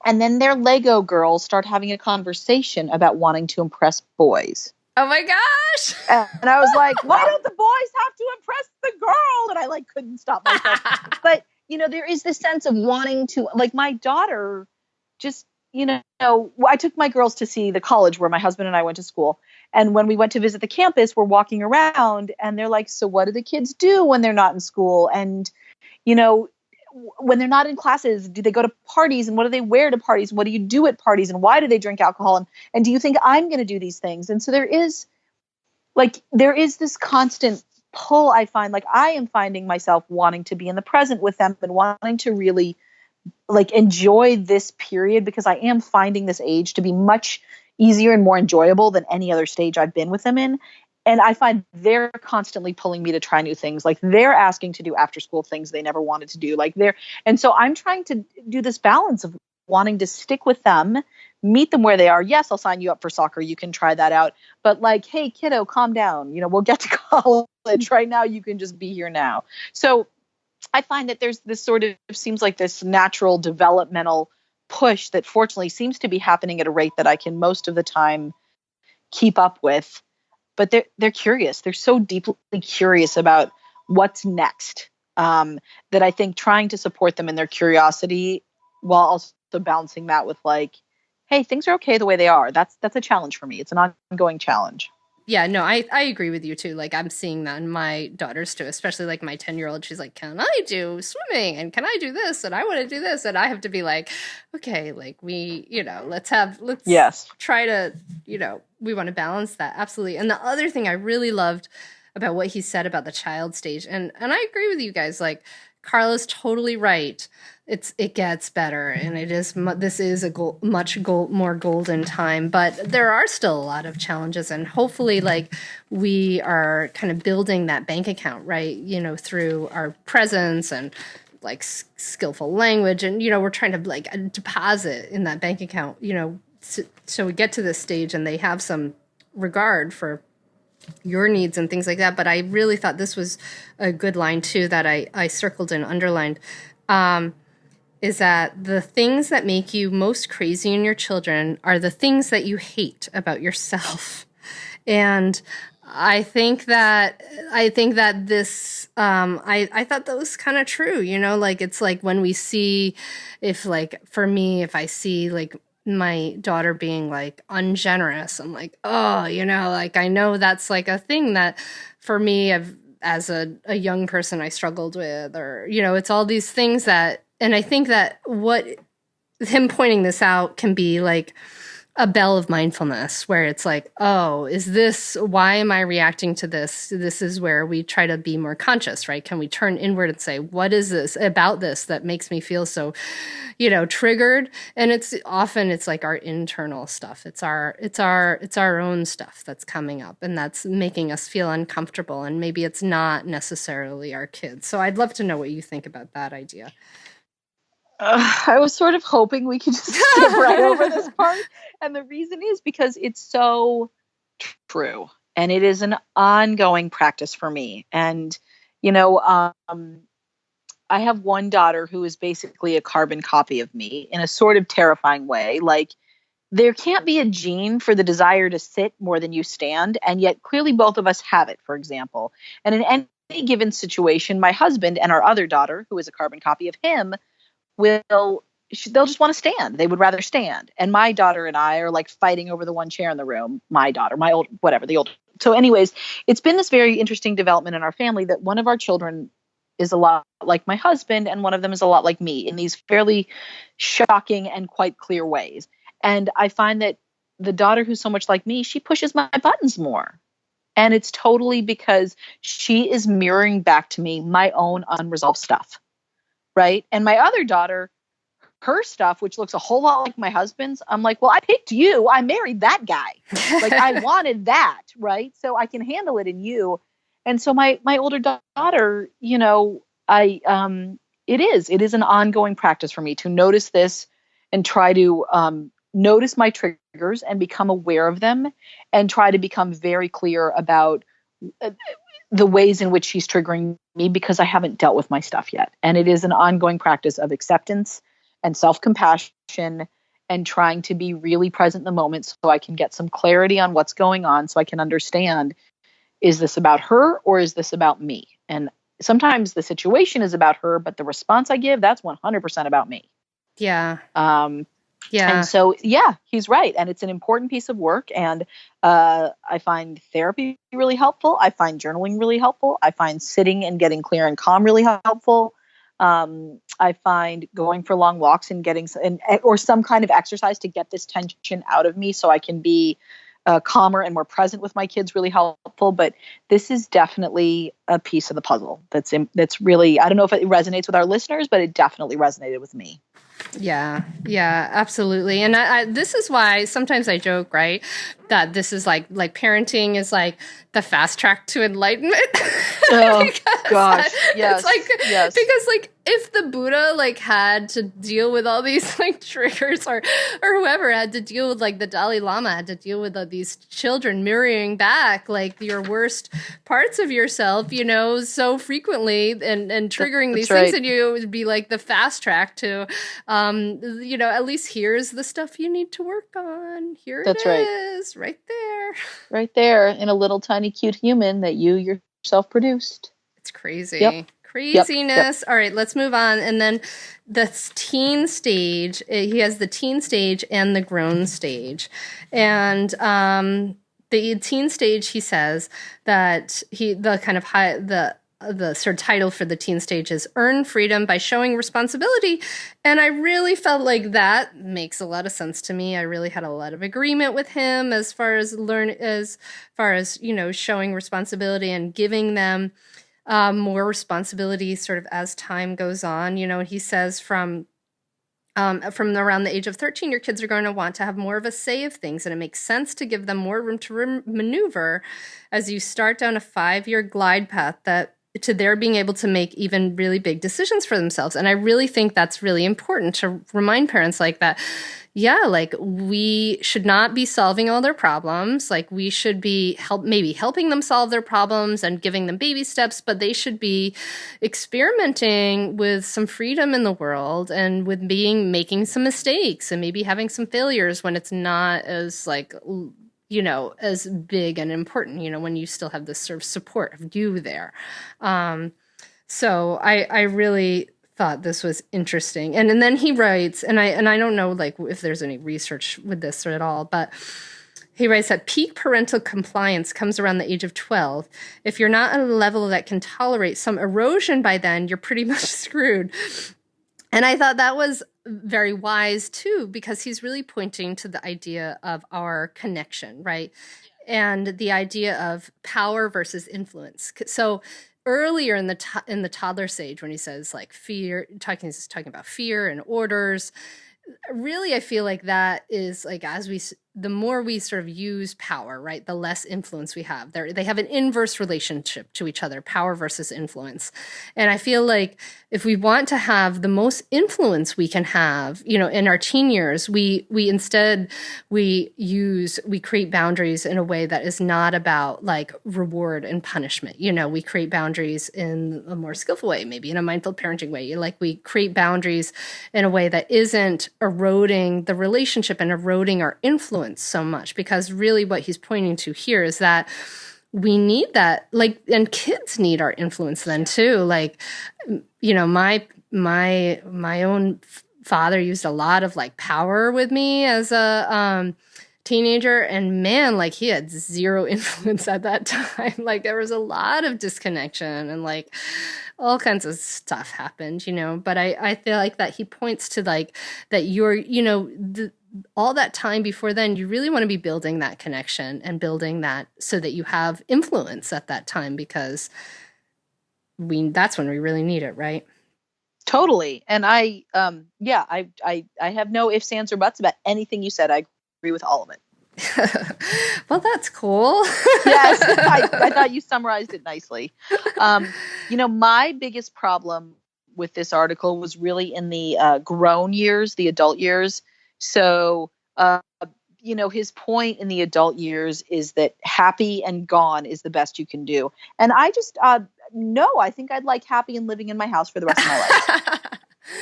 And then their Lego girls start having a conversation about wanting to impress boys. Oh my gosh. And I was like, why don't the boys have to impress the girl? And I like couldn't stop myself. But, you know, there is this sense of wanting to, like, my daughter just, you know, I took my girls to see the college where my husband and I went to school. And when we went to visit the campus, we're walking around and they're like, so what do the kids do when they're not in school? And, you know, when they're not in classes, do they go to parties, and what do they wear to parties? What do you do at parties, and why do they drink alcohol? And do you think I'm going to do these things? And so there is this constant pull. I find, like, I am finding myself wanting to be in the present with them and wanting to really like enjoy this period, because I am finding this age to be much easier and more enjoyable than any other stage I've been with them in. And I find they're constantly pulling me to try new things. Like, they're asking to do after school things they never wanted to do. And so I'm trying to do this balance of wanting to stick with them, meet them where they are. Yes, I'll sign you up for soccer. You can try that out. But like, hey, kiddo, calm down. You know, we'll get to college right now. You can just be here now. So I find that there's this sort of seems like this natural developmental push that fortunately seems to be happening at a rate that I can most of the time keep up with. But they're curious. They're so deeply curious about what's next. that I think trying to support them in their curiosity while also balancing that with like, hey, things are okay the way they are. That's a challenge for me. It's an ongoing challenge. Yeah, no, I agree with you too. Like I'm seeing that in my daughters too, especially like my 10-year-old. She's like, can I do swimming? And can I do this? And I want to do this. And I have to be like, okay, like let's Yes. try to, we want to balance that. Absolutely. And the other thing I really loved about what he said about the child stage, and I agree with you guys, like Carla's totally right. It gets better, and this is a more golden time, but there are still a lot of challenges, and hopefully like we are kind of building that bank account, right? Through our presence and like skillful language, and we're trying to like deposit in that bank account, so we get to this stage and they have some regard for your needs and things like that. But I really thought this was a good line too that I circled and underlined. Is that the things that make you most crazy in your children are the things that you hate about yourself. And I think that this, I thought that was kind of true, like it's like when we see, if like for me, if I see like my daughter being like ungenerous, I'm like, oh, like I know that's like a thing that for me as a young person I struggled with, or, it's all these things that, and I think that what him pointing this out can be like a bell of mindfulness where it's like, oh, why am I reacting to this? This is where we try to be more conscious, right? Can we turn inward and say, what is this about this that makes me feel so, triggered? And it's like our internal stuff. It's our own stuff that's coming up and that's making us feel uncomfortable. And maybe it's not necessarily our kids. So I'd love to know what you think about that idea. I was sort of hoping we could just skip right over this part. And the reason is because it's so true. And it is an ongoing practice for me. And, I have one daughter who is basically a carbon copy of me in a sort of terrifying way. Like there can't be a gene for the desire to sit more than you stand. And yet clearly both of us have it, for example. And in any given situation, my husband and our other daughter, who is a carbon copy of him, they'll just want to stand. They would rather stand. And my daughter and I are like fighting over the one chair in the room. My daughter, my old, whatever, the old. So anyways, it's been this very interesting development in our family that one of our children is a lot like my husband and one of them is a lot like me in these fairly shocking and quite clear ways. And I find that the daughter who's so much like me, she pushes my buttons more. And it's totally because she is mirroring back to me my own unresolved stuff. Right. And my other daughter, her stuff, which looks a whole lot like my husband's, I'm like, well, I picked you. I married that guy. Like I wanted that. Right. So I can handle it in you. And so my older daughter, it is an ongoing practice for me to notice this and try to notice my triggers and become aware of them and try to become very clear about the ways in which she's triggering me because I haven't dealt with my stuff yet. And it is an ongoing practice of acceptance and self-compassion and trying to be really present in the moment so I can get some clarity on what's going on so I can understand, is this about her or is this about me? And sometimes the situation is about her, but the response I give, that's 100% about me. Yeah. And so, yeah, he's right. And it's an important piece of work. And I find therapy really helpful. I find journaling really helpful. I find sitting and getting clear and calm really helpful. I find going for long walks and getting or some kind of exercise to get this tension out of me so I can be calmer and more present with my kids really helpful. But this is definitely a piece of the puzzle that's really, I don't know if it resonates with our listeners, but it definitely resonated with me. Yeah, absolutely. And this is why sometimes I joke, right, that this is like parenting is like the fast track to enlightenment. Oh gosh, yes. It's like, yes. Because like if the Buddha like had to deal with all these like triggers or whoever had to deal with, like the Dalai Lama had to deal with these children mirroring back like your worst parts of yourself, so frequently and triggering these things in you, it would be like the fast track to, at least here's the stuff you need to work on. Here it is, right there. Right there in a little tiny cute human that you yourself produced. It's crazy. Yep. craziness. All right, let's move on. And then the teen stage, he has the teen stage and the grown stage. And the teen stage, he says that the sort of title for the teen stage is Earn Freedom by Showing Responsibility. And I really felt like that makes a lot of sense to me. I really had a lot of agreement with him as far as showing responsibility and giving them more responsibility sort of as time goes on. He says from around the age of 13, your kids are going to want to have more of a say of things, and it makes sense to give them more room to maneuver as you start down a 5-year glide path to their being able to make even really big decisions for themselves. And I really think that's really important to remind parents like that. Yeah, like we should not be solving all their problems. Like we should be maybe helping them solve their problems and giving them baby steps, but they should be experimenting with some freedom in the world and with making some mistakes and maybe having some failures when it's not as as big and important, when you still have this sort of support of you there. So I really thought this was interesting. And then he writes, and I don't know if there's any research with this at all, but he writes that peak parental compliance comes around the age of 12. If you're not at a level that can tolerate some erosion by then, you're pretty much screwed. And I thought that was very wise too, because he's really pointing to the idea of our connection, right? And the idea of power versus influence. So earlier in the toddler stage, when he says fear, he's talking about fear and orders. Really, I feel like that is the more we sort of use power, right, the less influence we have. They have an inverse relationship to each other, power versus influence. And I feel like if we want to have the most influence we can have, in our teen years, we create boundaries in a way that is not about reward and punishment. We create boundaries in a more skillful way, maybe in a mindful parenting way. We create boundaries in a way that isn't eroding the relationship and eroding our influence so much, because really what he's pointing to here is that we need that, and kids need our influence then too. My own father used a lot of power with me as a teenager, and man, he had zero influence at that time. There was a lot of disconnection and all kinds of stuff happened, but I feel like that he points to that you're, all that time before then, you really want to be building that connection and building that so that you have influence at that time, because that's when we really need it, right? Totally. And I have no ifs, ands, or buts about anything you said. I agree with all of it. Well, that's cool. Yes, I thought you summarized it nicely. My biggest problem with this article was really in the grown years, the adult years. So, his point in the adult years is that happy and gone is the best you can do. And I just, no, I think I'd like happy and living in my house for the rest of my life.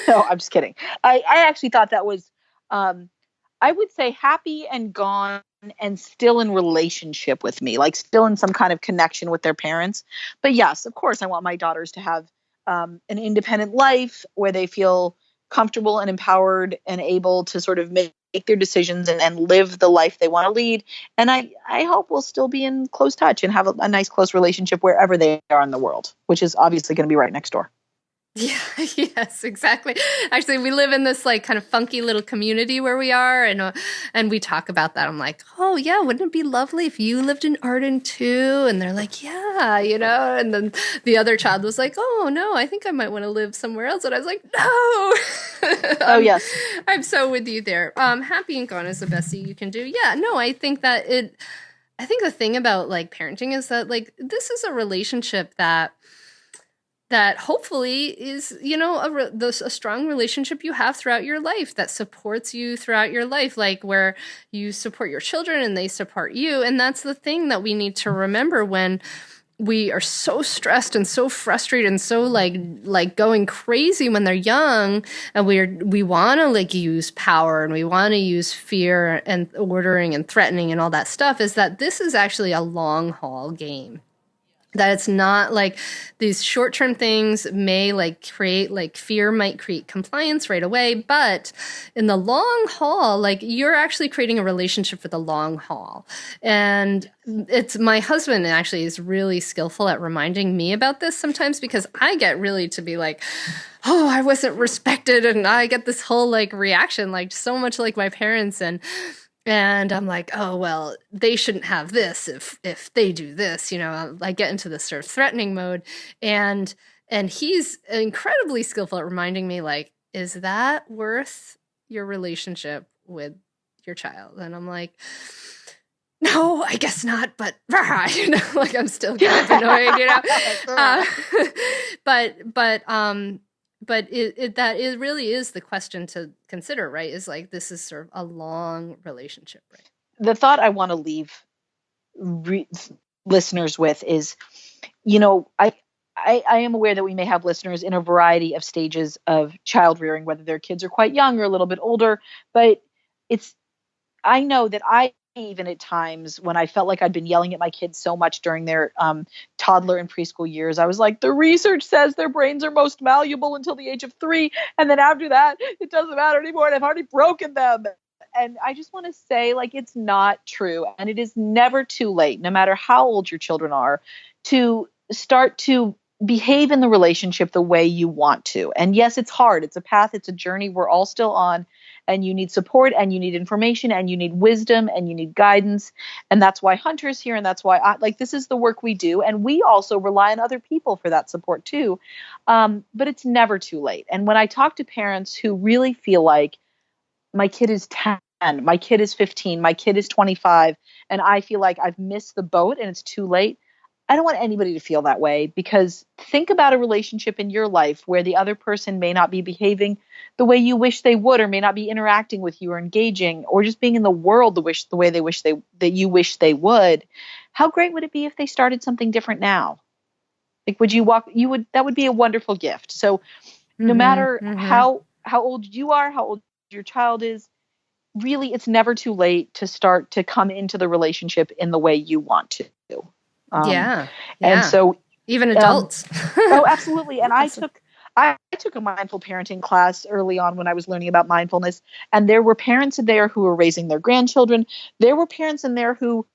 No, I'm just kidding. I actually thought that was, I would say happy and gone and still in relationship with me, still in some kind of connection with their parents. But yes, of course, I want my daughters to have an independent life where they feel comfortable and empowered and able to sort of make their decisions and live the life they want to lead. And I hope we'll still be in close touch and have a nice, close relationship wherever they are in the world, which is obviously going to be right next door. Yeah, yes, exactly. Actually, we live in this kind of funky little community where we are, and we talk about that. I'm like, oh yeah, wouldn't it be lovely if you lived in Arden too? And they're like, yeah, and then the other child was like, oh no, I think I might want to live somewhere else. And I was like, no. Oh yes, I'm so with you there. Happy and gone is the best thing you can do. Yeah, no, I think the thing about parenting is that this is a relationship that hopefully is, a strong relationship you have throughout your life that supports you throughout your life, where you support your children and they support you. And that's the thing that we need to remember when we are so stressed and so frustrated and so going crazy when they're young, and we want to use power and we want to use fear and ordering and threatening and all that stuff, is that this is actually a long haul game. That it's not like these short-term things may like create like fear, might create compliance right away, but in the long haul, like you're actually creating a relationship for the long haul. And it's my husband actually is really skillful at reminding me about this sometimes, because I get really to be like, oh, I wasn't respected, and I get this whole like reaction, like so much like my parents, and I'm like, oh, well, they shouldn't have this if they do this, you know. I get into this sort of threatening mode, and he's incredibly skillful at reminding me, like, is that worth your relationship with your child? And I'm like, no, I guess not, but you know, like I'm still kind of annoyed, you know. But it really is the question to consider, right? Is like, this is sort of a long relationship, right? The thought I want to leave listeners with is, you know, I am aware that we may have listeners in a variety of stages of child rearing, whether their kids are quite young or a little bit older, but I know that even at times when I felt like I'd been yelling at my kids so much during their toddler and preschool years, I was like, the research says their brains are most malleable until the age of 3. And then after that, it doesn't matter anymore. And I've already broken them. And I just want to say, like, it's not true. And it is never too late, no matter how old your children are, to start to behave in the relationship the way you want to. And yes, it's hard. It's a path. It's a journey we're all still on. And you need support, and you need information, and you need wisdom, and you need guidance. And that's why Hunter's here. And that's why this is the work we do. And we also rely on other people for that support too. But it's never too late. And when I talk to parents who really feel like, my kid is 10, my kid is 15, my kid is 25, and I feel like I've missed the boat and it's too late, I don't want anybody to feel that way, because think about a relationship in your life where the other person may not be behaving the way you wish they would, or may not be interacting with you or engaging, or just being in the world the way that you wish they would. How great would it be if they started something different now? Like, that would be a wonderful gift. So no matter how old you are, how old your child is, really, it's never too late to start to come into the relationship in the way you want to. Yeah. And so even adults. Oh, absolutely. And awesome. I took a mindful parenting class early on when I was learning about mindfulness, and there were parents in there who were raising their grandchildren. There were parents in there who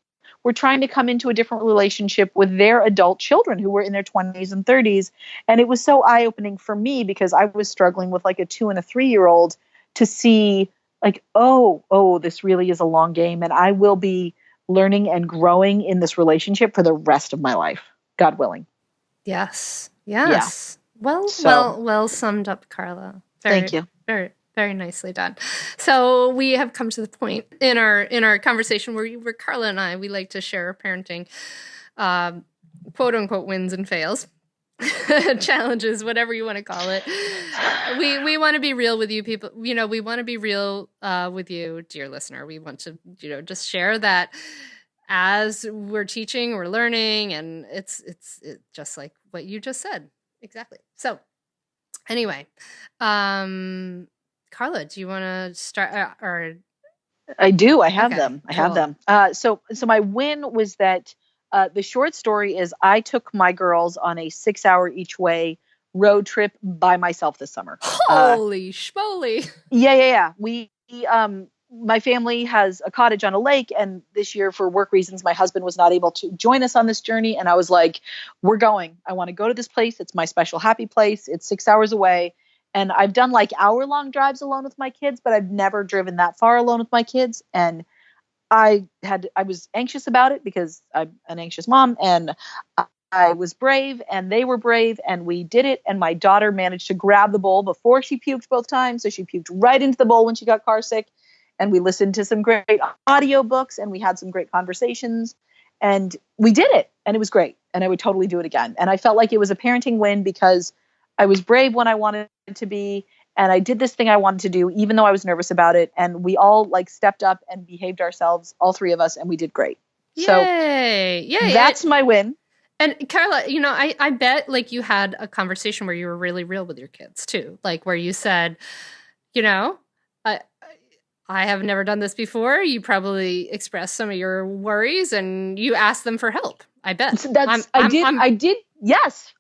were trying to come into a different relationship with their adult children who were in their 20s and 30s. And it was so eye-opening for me, because I was struggling with like a 2 and a 3-year-old to see like, oh, this really is a long game, and I will be learning and growing in this relationship for the rest of my life, God willing. Yes. Yeah. Well summed up, Carla. Thank you. Very, very nicely done. So we have come to the point in our conversation where Carla and I, we like to share our parenting, quote unquote, wins and fails. Challenges, whatever you want to call it. We want to be real with you people. You know, we want to be real with you, dear listener. We want to, just share that as we're teaching, we're learning, and it's just like what you just said. Exactly. So anyway, Carla, do you want to start or I do. I have them. I have them. So my win was that the short story is I took my girls on a 6-hour each way road trip by myself this summer. Holy schmoly. Yeah. My family has a cottage on a lake, and this year for work reasons, my husband was not able to join us on this journey. And I was like, we're going. I want to go to this place. It's my special happy place. It's 6 hours away. And I've done like hour-long drives alone with my kids, but I've never driven that far alone with my kids. And I was anxious about it because I'm an anxious mom, and I was brave, and they were brave, and we did it. And my daughter managed to grab the bowl before she puked both times. So she puked right into the bowl when she got car sick. And we listened to some great audiobooks, and we had some great conversations, and we did it, and it was great. And I would totally do it again. And I felt like it was a parenting win because I was brave when I wanted to be, and I did this thing I wanted to do, even though I was nervous about it. And we all like stepped up and behaved ourselves, all 3 of us, and we did great. Yay. So Yay. That's my win. And Carla, I bet like you had a conversation where you were really real with your kids too. Like where you said, I have never done this before. You probably expressed some of your worries and you asked them for help. I bet. So yes,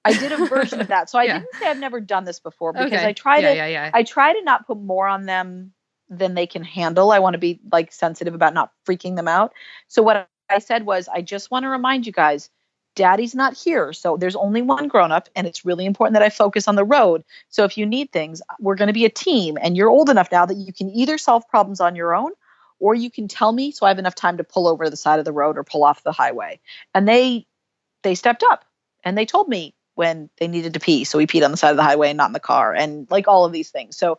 I did a version of that. So I didn't say I've never done this before because I try to not put more on them than they can handle. I want to be like sensitive about not freaking them out. So what I said was, I just want to remind you guys, Daddy's not here. So there's only one grown up and it's really important that I focus on the road. So if you need things, we're going to be a team, and you're old enough now that you can either solve problems on your own or you can tell me so I have enough time to pull over to the side of the road or pull off the highway. And they stepped up and they told me when they needed to pee. So we peed on the side of the highway and not in the car, and like all of these things. So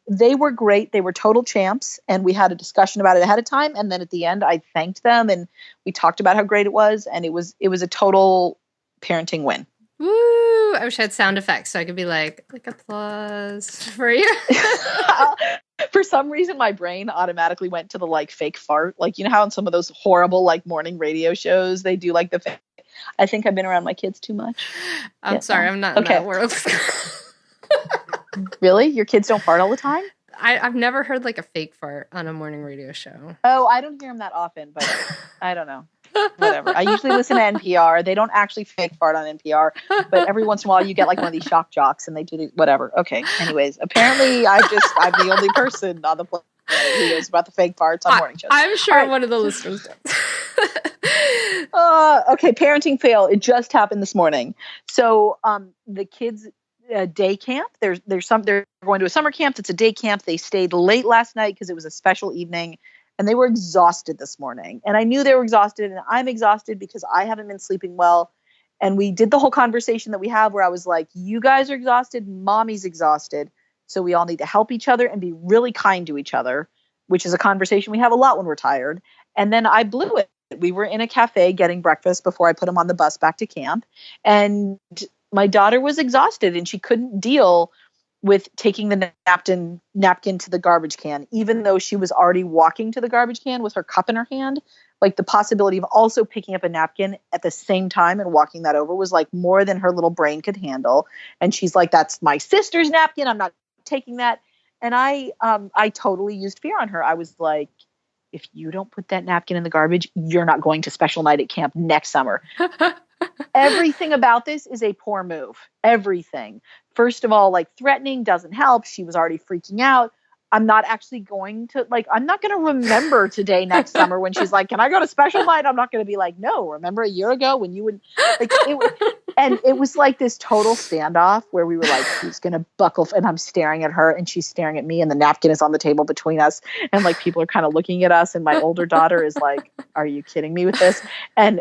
they were great. They were total champs. And we had a discussion about it ahead of time. And then at the end, I thanked them and we talked about how great it was. And it was a total parenting win. Woo! I wish I had sound effects so I could be like applause for you. For some reason, my brain automatically went to the like fake fart. Like, you know how in some of those horrible like morning radio shows, they do like the fake. I think I've been around my kids too much. I'm sorry. I'm not in that world. Really? Your kids don't fart all the time? I've never heard like a fake fart on a morning radio show. Oh, I don't hear them that often, but I don't know. Whatever. I usually listen to NPR. They don't actually fake fart on NPR, but every once in a while you get like one of these shock jocks and they do whatever. Okay. Anyways, apparently I'm the only person on the planet who knows about the fake farts on morning shows. I'm sure one of the listeners does. Okay. Parenting fail. It just happened this morning. So, the kids, day camp, they're going to a summer camp. It's a day camp. They stayed late last night because it was a special evening. And they were exhausted this morning. And I knew they were exhausted, and I'm exhausted because I haven't been sleeping well. And we did the whole conversation that we have where I was like, you guys are exhausted, mommy's exhausted. So we all need to help each other and be really kind to each other, which is a conversation we have a lot when we're tired. And then I blew it. We were in a cafe getting breakfast before I put them on the bus back to camp. And my daughter was exhausted and she couldn't deal with taking the napkin to the garbage can, even though she was already walking to the garbage can with her cup in her hand. Like the possibility of also picking up a napkin at the same time and walking that over was like more than her little brain could handle. And she's like, that's my sister's napkin. I'm not taking that. And I totally used fear on her. I was like, if you don't put that napkin in the garbage, you're not going to special night at camp next summer. Everything about this is a poor move. Everything. First of all, like threatening doesn't help. She was already freaking out. I'm not actually going to I'm not going to remember today next summer when she's like, can I go to special night? I'm not going to be like, no, remember a year ago when you would and it was like this total standoff where we were like, who's going to buckle? And I'm staring at her and she's staring at me and the napkin is on the table between us. And like, people are kind of looking at us. And my older daughter is like, are you kidding me with this? And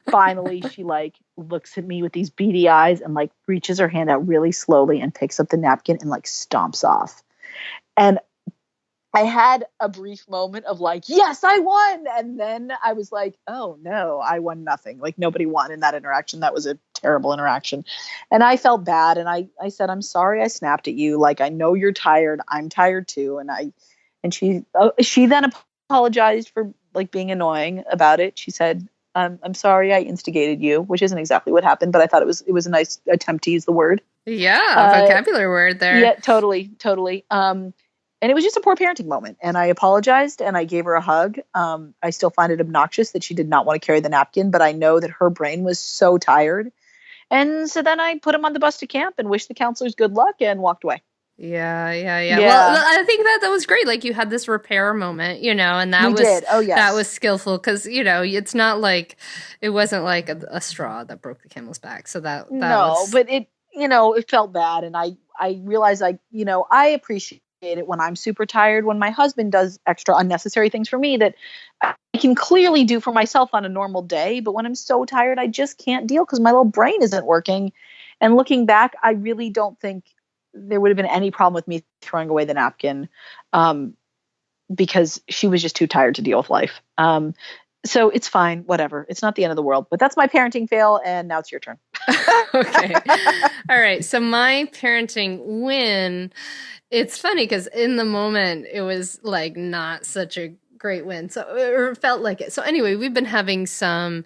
finally she like looks at me with these beady eyes and like reaches her hand out really slowly and picks up the napkin and like stomps off. And I had a brief moment of like, yes, I won. And then I was like, oh no, I won nothing. Like nobody won in that interaction. That was a terrible interaction. And I felt bad. And I said, I'm sorry I snapped at you. Like, I know you're tired. I'm tired too. And she then apologized for like being annoying about it. She said, I'm sorry I instigated you, which isn't exactly what happened, but I thought it was a nice attempt to use the word. Yeah. Vocabulary word there. Yeah, totally. And it was just a poor parenting moment. And I apologized and I gave her a hug. I still find it obnoxious that she did not want to carry the napkin, but I know that her brain was so tired. And so then I put him on the bus to camp and wished the counselors good luck and walked away. Yeah. Well, I think that was great. Like you had this repair moment, and that that was skillful because, it's not like, it wasn't like a straw that broke the camel's back. So that was... but it felt bad. And I realized I appreciate it when I'm super tired, when my husband does extra unnecessary things for me that I can clearly do for myself on a normal day. But when I'm so tired, I just can't deal because my little brain isn't working. And looking back, I really don't think there would have been any problem with me throwing away the napkin because she was just too tired to deal with life. So it's fine, whatever. It's not the end of the world, but that's my parenting fail. And now it's your turn. Okay. All right. So my parenting win, it's funny because in the moment it was like not such a great win. So it felt like it. So anyway, we've been having some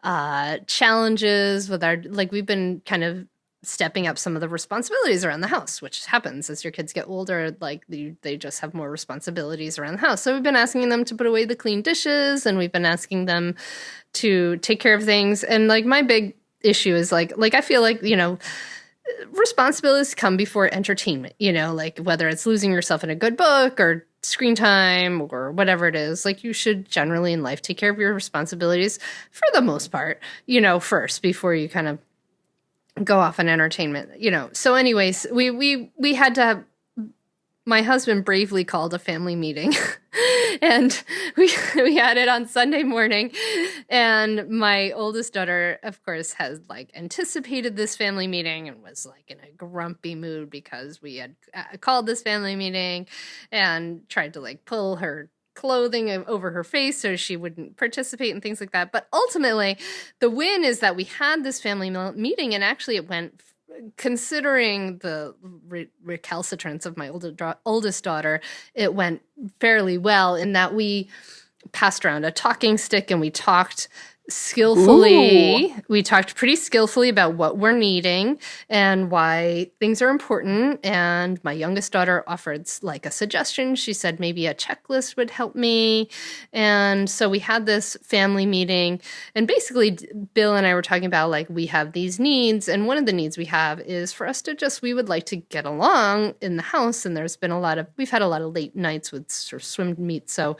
challenges with we've been kind of stepping up some of the responsibilities around the house, which happens as your kids get older. Like they just have more responsibilities around the house. So we've been asking them to put away the clean dishes, and we've been asking them to take care of things. And like my big issue is like I feel like, responsibilities come before entertainment, like whether it's losing yourself in a good book or screen time or whatever it is, like you should generally in life take care of your responsibilities for the most part, first before you kind of go off on entertainment, So anyways, we had to have, my husband bravely called a family meeting and we had it on Sunday morning. And my oldest daughter, of course, has like anticipated this family meeting and was like in a grumpy mood because we had called this family meeting and tried to like pull her clothing over her face so she wouldn't participate and things like that. But ultimately, the win is that we had this family meeting, and actually it went, considering the recalcitrance of my oldest daughter, it went fairly well in that we passed around a talking stick and we talked skillfully. Ooh. We talked pretty skillfully about what we're needing and why things are important. And my youngest daughter offered like a suggestion. She said maybe a checklist would help me. And so we had this family meeting, and basically Bill and I were talking about like, we have these needs. And one of the needs we have is for us to we would like to get along in the house. And we've had a lot of late nights with sort of swim meets. So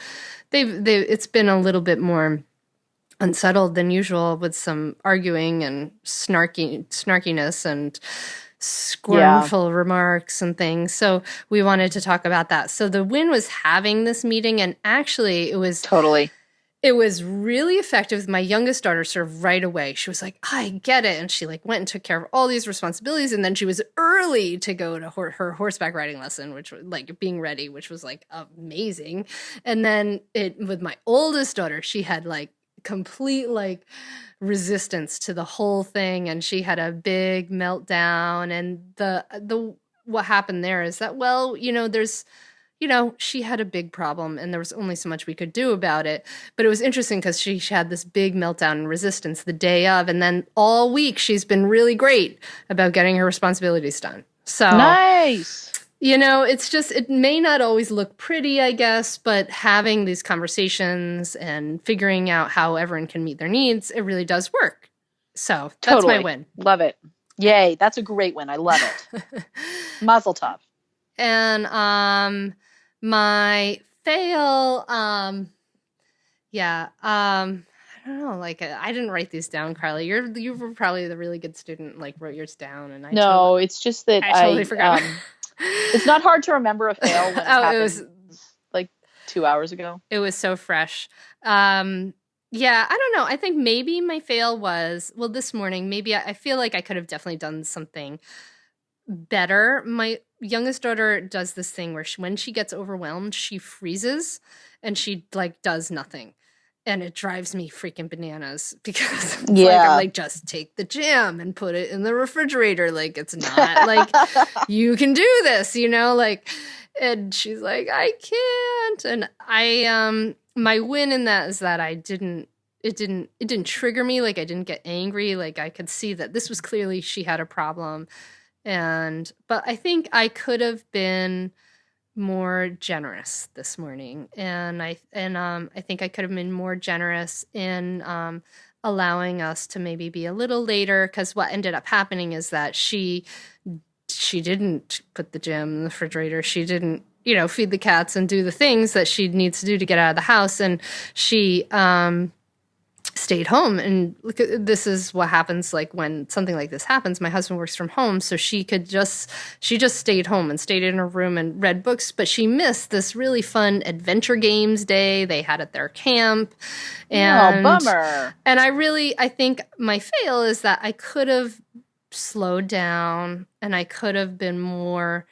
it's been a little bit more unsettled than usual with some arguing and snarkiness and scornful remarks and things. So we wanted to talk about that. So the win was having this meeting, and actually it was really effective with my youngest daughter sort of right away. She was like, I get it. And she like went and took care of all these responsibilities. And then she was early to go to her horseback riding lesson, which was like being ready, which was like amazing. And then with my oldest daughter, she had like complete like resistance to the whole thing, and she had a big meltdown. And the what happened there is that, well, she had a big problem and there was only so much we could do about it. But it was interesting because she had this big meltdown and resistance the day of, and then all week she's been really great about getting her responsibilities done. So nice. It's just, it may not always look pretty, I guess, but having these conversations and figuring out how everyone can meet their needs, it really does work. So that's my win. Love it. Yay. That's a great win. I love it. Mazel tov. And my fail, I don't know, like I didn't write these down, Carla. You were probably the really good student, like wrote yours down, and it's just that I totally forgot. It's not hard to remember a fail when it happened, it was like 2 hours ago. It was so fresh. I don't know. I think maybe my fail was, well, this morning, maybe I feel like I could have definitely done something better. My youngest daughter does this thing where when she gets overwhelmed, she freezes and she like does nothing. And it drives me freaking bananas because I'm like, just take the jam and put it in the refrigerator. Like, it's not like you can do this, and she's like, I can't. And my win in that is that it didn't trigger me. Like, I didn't get angry. Like, I could see that this was clearly, she had a problem. But I think I could have been more generous this morning, and I think I could have been more generous in allowing us to maybe be a little later, because what ended up happening is that she didn't put the jam in the refrigerator. She didn't feed the cats and do the things that she needs to do to get out of the house, and she stayed home. And this is what happens like when something like this happens. My husband works from home, so she just stayed home and stayed in her room and read books, but she missed this really fun adventure games day they had at their camp. And bummer. And I think my fail is that I could have slowed down and I could have been more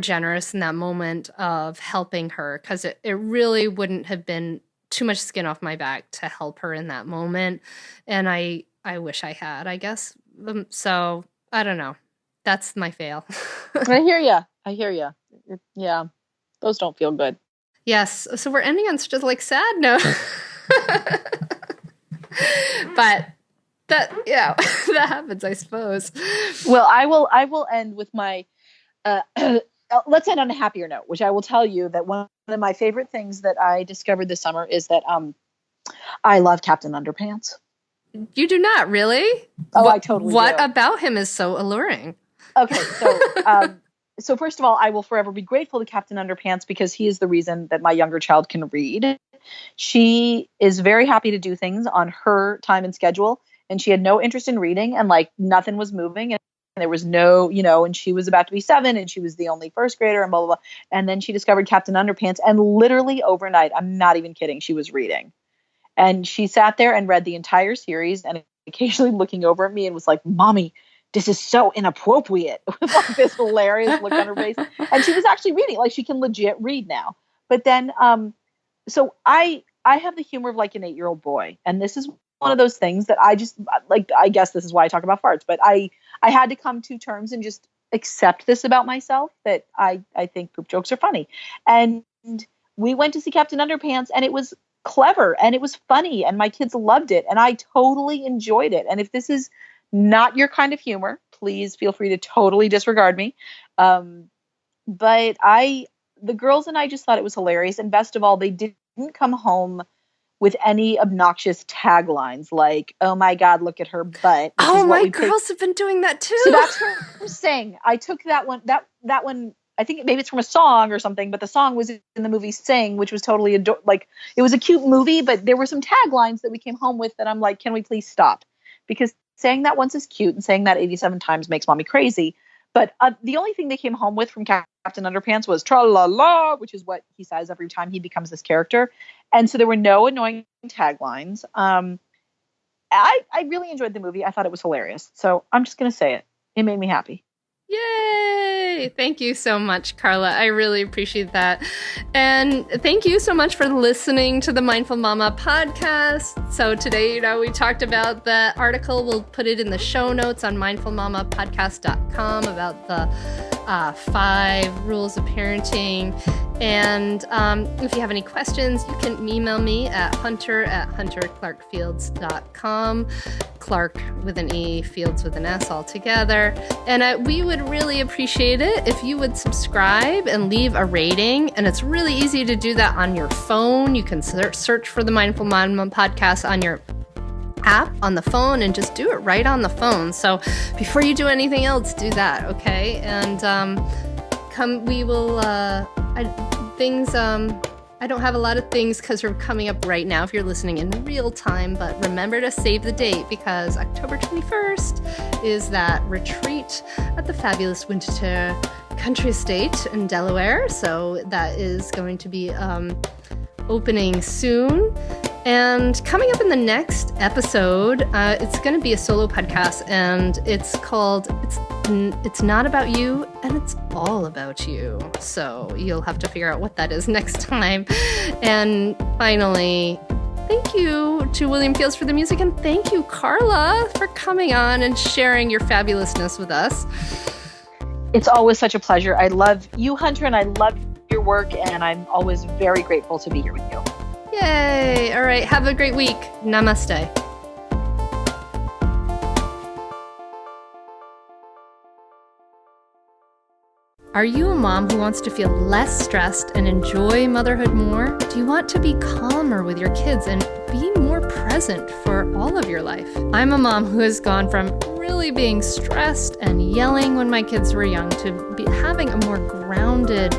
generous in that moment of helping her, because it really wouldn't have been too much skin off my back to help her in that moment. And I wish I had, I guess. So I don't know. That's my fail. I hear you. Yeah. Those don't feel good. Yes. So we're ending on such a sad note. But that happens, I suppose. Well, I will end with my, let's end on a happier note, which I will tell you that one of my favorite things that I discovered this summer is that I love Captain Underpants. You do not, really? Oh, I totally do. What about him is so alluring? Okay, so first of all, I will forever be grateful to Captain Underpants because he is the reason that my younger child can read. She is very happy to do things on her time and schedule, and she had no interest in reading, and like nothing was moving, and there was no, and she was about to be 7, and she was the only first grader, and blah, blah, blah. And then she discovered Captain Underpants, and literally overnight, I'm not even kidding, she was reading. And she sat there and read the entire series and occasionally looking over at me and was like, Mommy, this is so inappropriate, with like this hilarious look on her face. And she was actually reading, like she can legit read now. But then, so I have the humor of like an 8-year-old boy. And this is one of those things that I just like, I guess this is why I talk about farts, but I had to come to terms and just accept this about myself, that I think poop jokes are funny. And we went to see Captain Underpants, and it was clever and it was funny and my kids loved it and I totally enjoyed it. And if this is not your kind of humor, please feel free to totally disregard me. But the girls and I just thought it was hilarious. And best of all, they didn't come home with any obnoxious taglines like, oh my God, look at her butt. Oh, my girls have been doing that too. So that's her saying. I took that one, that one, I think maybe it's from a song or something, but the song was in the movie Sing, which was totally it was a cute movie, but there were some taglines that we came home with that I'm like, can we please stop? Because saying that once is cute and saying that 87 times makes mommy crazy. But the only thing they came home with from Captain Underpants was tra-la-la, which is what he says every time he becomes this character. And so there were no annoying taglines. I really enjoyed the movie. I thought it was hilarious. So I'm just going to say it. It made me happy. Yay! Thank you so much, Carla. I really appreciate that. And thank you so much for listening to the Mindful Mama podcast. So today, we talked about the article. We'll put it in the show notes on mindfulmamapodcast.com about the 5 rules of parenting. And if you have any questions, you can email me at hunter@hunterclarkefields.com. Clark with an E, Fields with an S all together. And we would really appreciate it if you would subscribe and leave a rating. And it's really easy to do that on your phone. You can search for the Mindful Mama podcast on your app on the phone and just do it right on the phone. So before you do anything else, do that, okay? And we will, I don't have a lot of things because we're coming up right now if you're listening in real time, but remember to save the date because October 21st is that retreat at the fabulous Winter Country Estate in Delaware. So that is going to be opening soon. And coming up in the next episode, it's going to be a solo podcast, and it's called It's Not About You, and It's All About You. So you'll have to figure out what that is next time. And finally, thank you to William Fields for the music, and thank you, Carla, for coming on and sharing your fabulousness with us. It's always such a pleasure. I love you, Hunter, and I love your work, and I'm always very grateful to be here with you. Yay! All right, have a great week. Namaste. Are you a mom who wants to feel less stressed and enjoy motherhood more? Do you want to be calmer with your kids and be more present for all of your life? I'm a mom who has gone from really being stressed and yelling when my kids were young to having a more grounded,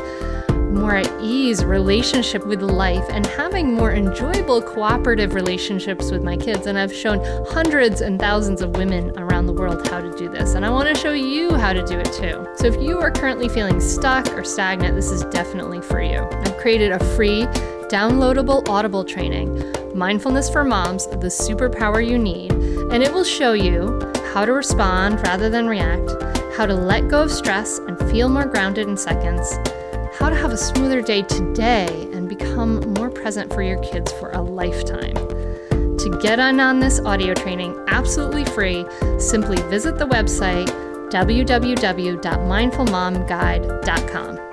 more at ease relationship with life and having more enjoyable cooperative relationships with my kids. And I've shown hundreds and thousands of women around the world how to do this. And I want to show you how to do it too. So if you are currently feeling stuck or stagnant, this is definitely for you. I've created a free downloadable Audible training, Mindfulness for Moms, the superpower you need. And it will show you how to respond rather than react, how to let go of stress and feel more grounded in seconds, how to have a smoother day today and become more present for your kids for a lifetime. To get on this audio training absolutely free, simply visit the website www.mindfulmomguide.com.